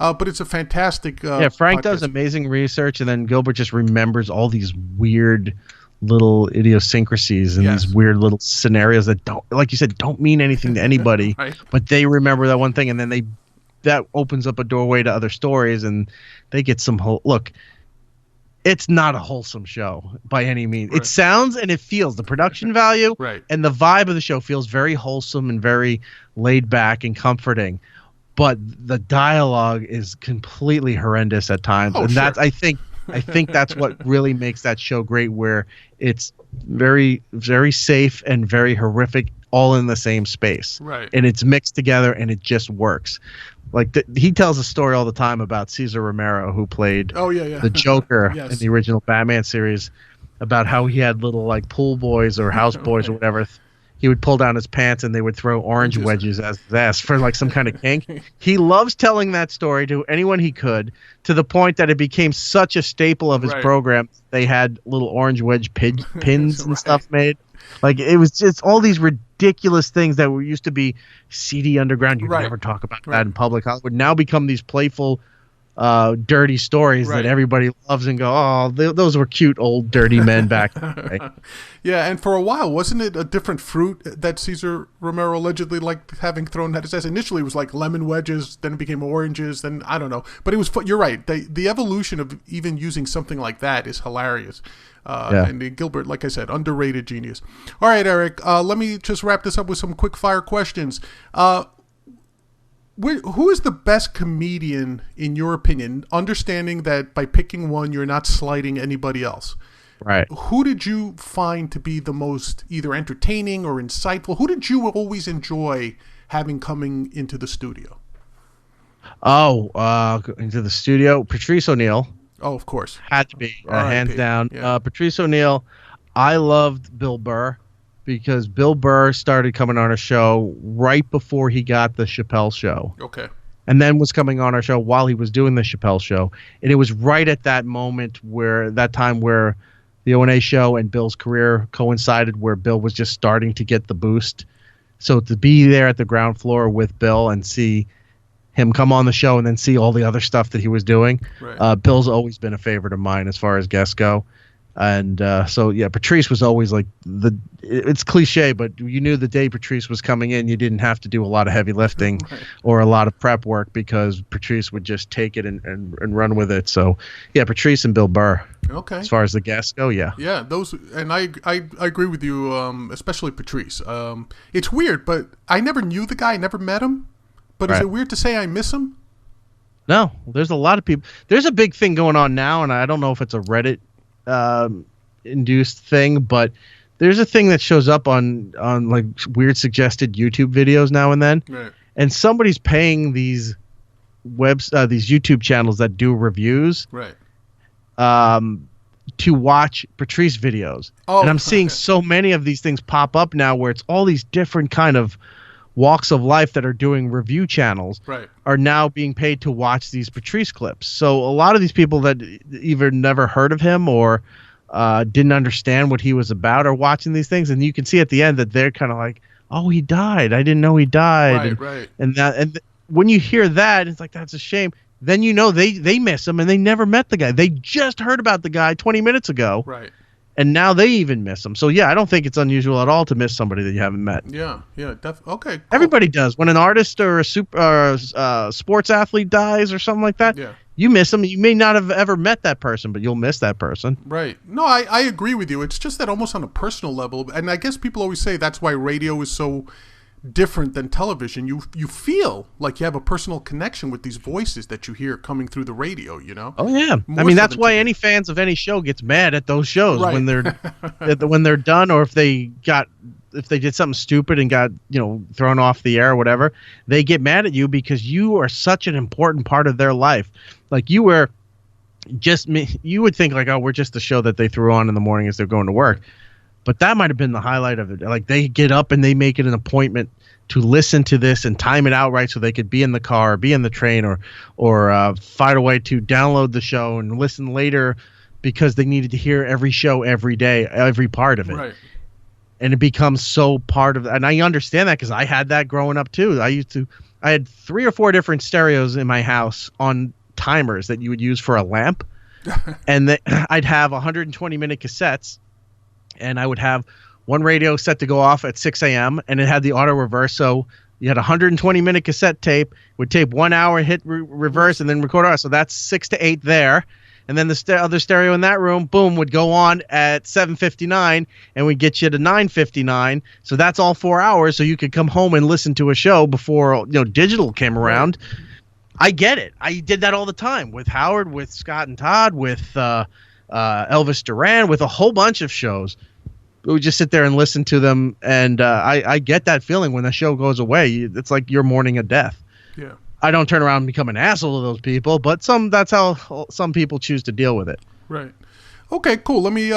but it's a fantastic. Frank podcast. does amazing research, and then Gilbert just remembers all these weird little idiosyncrasies and these weird little scenarios that don't, like you said, don't mean anything to anybody, right. But they remember that one thing, and then that opens up a doorway to other stories, and they get some look. It's not a wholesome show by any means. Right. It sounds and it feels, the production value and the vibe of the show feels very wholesome and very laid back and comforting. But the dialogue is completely horrendous at times. And that's, I think that's what really makes that show great, where it's very, very safe and very horrific all in the same space. Right. And it's mixed together and it just works. Like he tells a story all the time about Cesar Romero, who played the Joker in the original Batman series, about how he had little like pool boys or house boys or whatever. He would pull down his pants and they would throw orange wedges as his ass for like some kind of kink. He loves telling that story to anyone he could, to the point that it became such a staple of his program. They had little orange wedge pins and stuff made. Like, it was just all these ridiculous things that were used to be seedy underground. You'd never talk about that in public. Would now become these playful, dirty stories that everybody loves and go, oh, those were cute old dirty men back then. Yeah, and for a while, wasn't it a different fruit that Cesar Romero allegedly liked having thrown at his ass? Initially, it was like lemon wedges, then it became oranges, then I don't know. But it was, you're right, the evolution of even using something like that is hilarious. And Gilbert, like I said, underrated genius. All right, Eric, let me just wrap this up with some quick fire questions. Who is the best comedian in your opinion, understanding that by picking one you're not slighting anybody else? Right. Who did you find to be the most either entertaining or insightful? Who did you always enjoy having coming into the studio? Into the studio, Patrice O'Neill. Oh, of course. Had to be, hands down. Yeah. Patrice O'Neill. I loved Bill Burr, because Bill Burr started coming on our show right before he got the Chappelle Show. Okay. And then was coming on our show while he was doing the Chappelle Show. And it was right at that moment where the O&A show and Bill's career coincided, where Bill was just starting to get the boost. So to be there at the ground floor with Bill and see him come on the show and then see all the other stuff that he was doing. Right. Bill's always been a favorite of mine as far as guests go. And Patrice was always like it's cliche, but you knew the day Patrice was coming in, you didn't have to do a lot of heavy lifting or a lot of prep work, because Patrice would just take it and run with it. So yeah, Patrice and Bill Burr. Okay. As far as the guests go, yeah. Yeah, those, and I agree with you, especially Patrice. It's weird, but I never knew the guy, never met him. But is it weird to say I miss him? No, there's a lot of people. There's a big thing going on now, and I don't know if it's a Reddit induced thing, but there's a thing that shows up on like weird suggested YouTube videos now and then. Right. And somebody's paying these these YouTube channels that do reviews. Right. To watch Patrice videos. Oh, and I'm seeing so many of these things pop up now, where it's all these different kind of walks of life that are doing review channels are now being paid to watch these Patrice clips. So a lot of these people that either never heard of him or didn't understand what he was about are watching these things, and you can see at the end that they're kind of like, oh, he died, I didn't know he died. And when you hear that, it's like, that's a shame. Then you know they miss him, and they never met the guy. They just heard about the guy 20 minutes ago. Right. And now they even miss him. So, yeah, I don't think it's unusual at all to miss somebody that you haven't met. Yeah, okay, cool. Everybody does. When an artist or a sports athlete dies or something like that, you miss them. You may not have ever met that person, but you'll miss that person. Right. No, I agree with you. It's just that almost on a personal level, and I guess people always say that's why radio is so different than television. You feel like you have a personal connection with these voices that you hear coming through the radio, you know? Oh yeah. I mean, that's why any fans of any show gets mad at those shows when they're done, or if they did something stupid and got, thrown off the air or whatever, they get mad at you because you are such an important part of their life. Like, you were just me. You would think like, oh, we're just the show that they threw on in the morning as they're going to work. But that might have been the highlight of it. Like, they get up and they make it an appointment to listen to this and time it out right so they could be in the car, be in the train, or find a way to download the show and listen later because they needed to hear every show every day, every part of it. Right. and it becomes so part of. And I understand that because I had that growing up too. I had 3 or 4 different stereos in my house on timers that you would use for a lamp, and I'd have 120-minute cassettes, and I would have one radio set to go off at 6 a.m. and it had the auto reverse, so you had a 120-minute cassette tape, would tape 1 hour, hit reverse, and then record. So that's 6 to 8 there. And then the other stereo in that room, boom, would go on at 7:59, and we'd get you to 9:59. So that's all 4 hours, so you could come home and listen to a show before digital came around. Right. I get it. I did that all the time with Howard, with Scott and Todd, with Elvis Duran, with a whole bunch of shows. We would just sit there and listen to them, and I get that feeling when the show goes away. It's like you're mourning a death. Yeah. I don't turn around and become an asshole to those people, but that's how some people choose to deal with it. Right. Okay, cool. Let me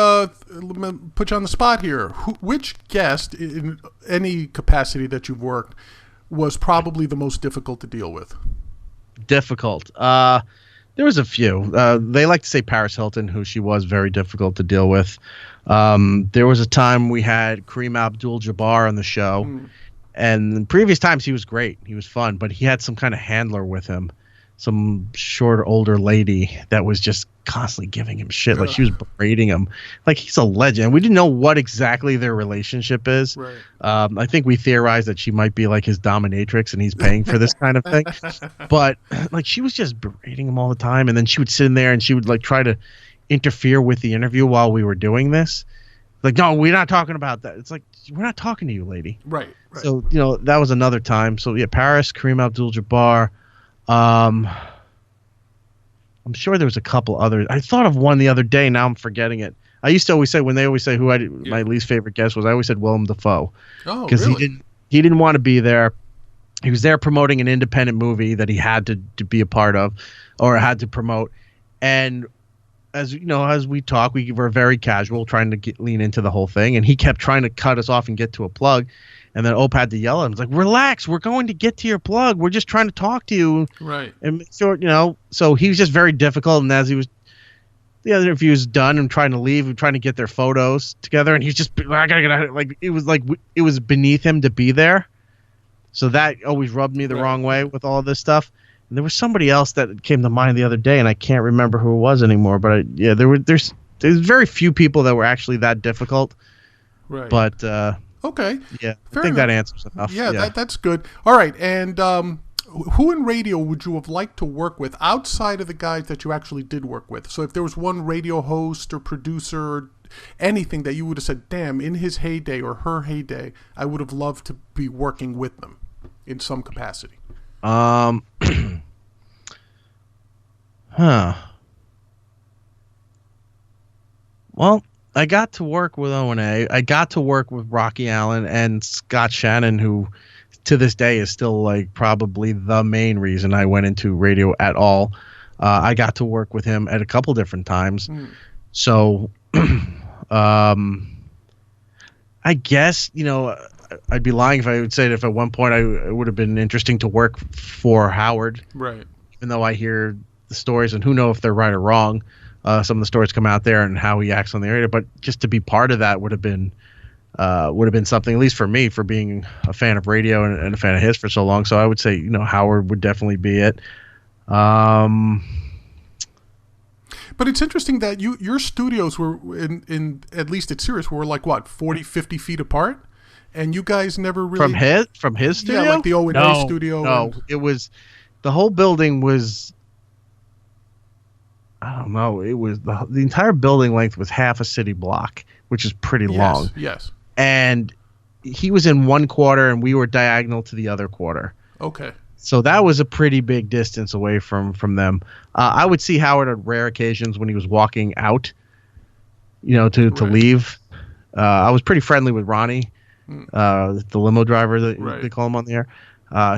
put you on the spot here. Which guest, in any capacity that you've worked, was probably the most difficult to deal with? Difficult. There was a few. They like to say Paris Hilton, who she was very difficult to deal with. There was a time we had Kareem Abdul-Jabbar on the show. And in previous times, he was great. He was fun, but he had some kind of handler with him, some short, older lady that was just constantly giving him shit. Like, she was berating him. Like, he's a legend. We didn't know what exactly their relationship is. Right. I think we theorized that she might be like his dominatrix and he's paying for this kind of thing. But, like, she was just berating him all the time. And then she would sit in there and she would, like, try to interfere with the interview while we were doing this. Like, no, we're not talking about that. It's like, we're not talking to you, lady. Right. So, that was another time. So, yeah, Paris, Kareem Abdul-Jabbar. I'm sure there was a couple others. I thought of one the other day. Now I'm forgetting it. I used to always say, when they always say my least favorite guest was, I always said Willem Dafoe. Oh, because really? he didn't want to be there. He was there promoting an independent movie that he had to be a part of or had to promote. And as we talk, we were very casual, trying to lean into the whole thing, and he kept trying to cut us off and get to a plug, and then Ope had to yell at him. It's like, relax, we're going to get to your plug. We're just trying to talk to you. Right. And so, so he was just very difficult, and as the other interview was done and trying to leave, and trying to get their photos together, and he's just like, it was beneath him to be there. So that always rubbed me the wrong way with all of this stuff. And there was somebody else that came to mind the other day, and I can't remember who it was anymore. But there's very few people that were actually that difficult. Right. But okay. Yeah, Fair I think enough. that answers enough. Yeah. That's good. All right. And who in radio would you have liked to work with outside of the guys that you actually did work with? So if there was one radio host or producer or anything that you would have said, damn, in his heyday or her heyday, I would have loved to be working with them in some capacity. Well, I got to work with O&A. I got to work with Rocky Allen and Scott Shannon, who to this day is still like probably the main reason I went into radio at all. I got to work with him at a couple different times. So I guess, I'd be lying if I would say that if at one point it would have been interesting to work for Howard. Right. Even though I hear the stories, and who know if they're right or wrong, some of the stories come out there and how he acts on the radio. But just to be part of that would have been something, at least for me, for being a fan of radio and a fan of his for so long. So I would say, Howard would definitely be it. But it's interesting that your studios were in at least at Sirius were like what, 40, 50 feet apart, and you guys never really from his studio. Yeah, like the O&A studio. No, it was the whole building was. I don't know. It was the entire building length was half a city block, which is pretty long. Yes. And he was in one quarter, and we were diagonal to the other quarter. Okay. So that was a pretty big distance away from them. I would see Howard at rare occasions when he was walking out, to leave. I was pretty friendly with Ronnie, the limo driver that they call him on the air.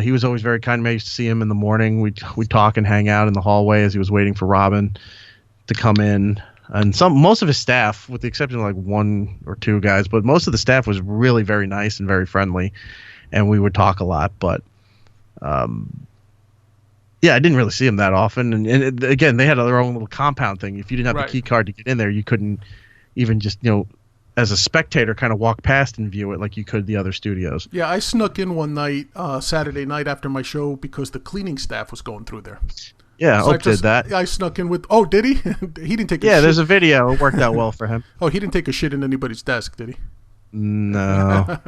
He was always very kind to me. I used to see him in the morning. We'd talk and hang out in the hallway as he was waiting for Robin to come in. And most of his staff, with the exception of like one or two guys, but most of the staff was really very nice and very friendly, and we would talk a lot. But I didn't really see him that often. And again, they had their own little compound thing. If you didn't have the key card to get in there, you couldn't even just as a spectator, kind of walk past and view it like you could the other studios. Yeah, I snuck in one night, Saturday night after my show, because the cleaning staff was going through there. Yeah, So Ope did that. I snuck in with. Oh, did he? He didn't take. A Yeah, shit. there's a video. It worked out well for him. Oh, he didn't take a shit in anybody's desk, did he? No,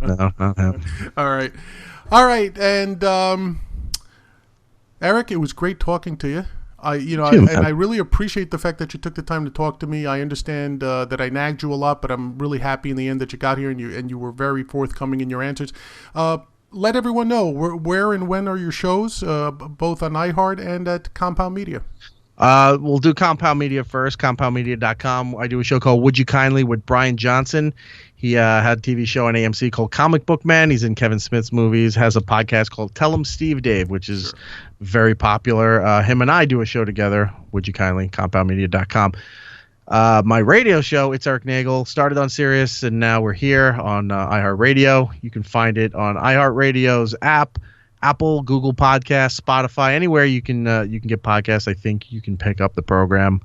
no, not him. All right, and Erik, it was great talking to you. I really appreciate the fact that you took the time to talk to me. I understand that I nagged you a lot, but I'm really happy in the end that you got here and you were very forthcoming in your answers. Let everyone know where and when are your shows, both on iHeart and at Compound Media. We'll do Compound Media first, compoundmedia.com. I do a show called Would You Kindly with Brian Johnson. He had a TV show on AMC called Comic Book Man. He's in Kevin Smith's movies. Has a podcast called Tell 'em Steve Dave, which is very popular. Him and I do a show together, Would You Kindly, compoundmedia.com. My radio show, It's Erik Nagel, started on Sirius, and now we're here on iHeartRadio. You can find it on iHeartRadio's app, Apple, Google Podcasts, Spotify, anywhere you can get podcasts. I think you can pick up the program,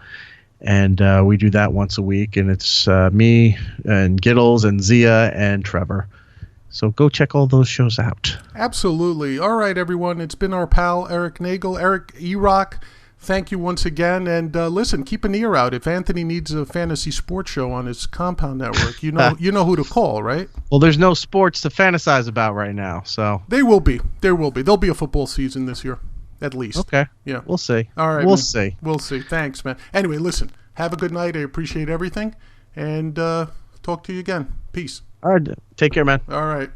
and we do that once a week, and it's me and Giddles and Zia and Trevor. So go check all those shows out. Absolutely. All right, everyone. It's been our pal Erik Nagel, Erik E-Rock. Thank you once again, and listen, keep an ear out. If Anthony needs a fantasy sports show on his Compound network, you know who to call, right? Well, there's no sports to fantasize about right now, so there will be. There'll be a football season this year, at least. Okay. Yeah, we'll see. All right, we'll man. see. We'll see. Thanks, man. Anyway, listen. Have a good night. I appreciate everything, and talk to you again. Peace. All right. Take care, man. All right.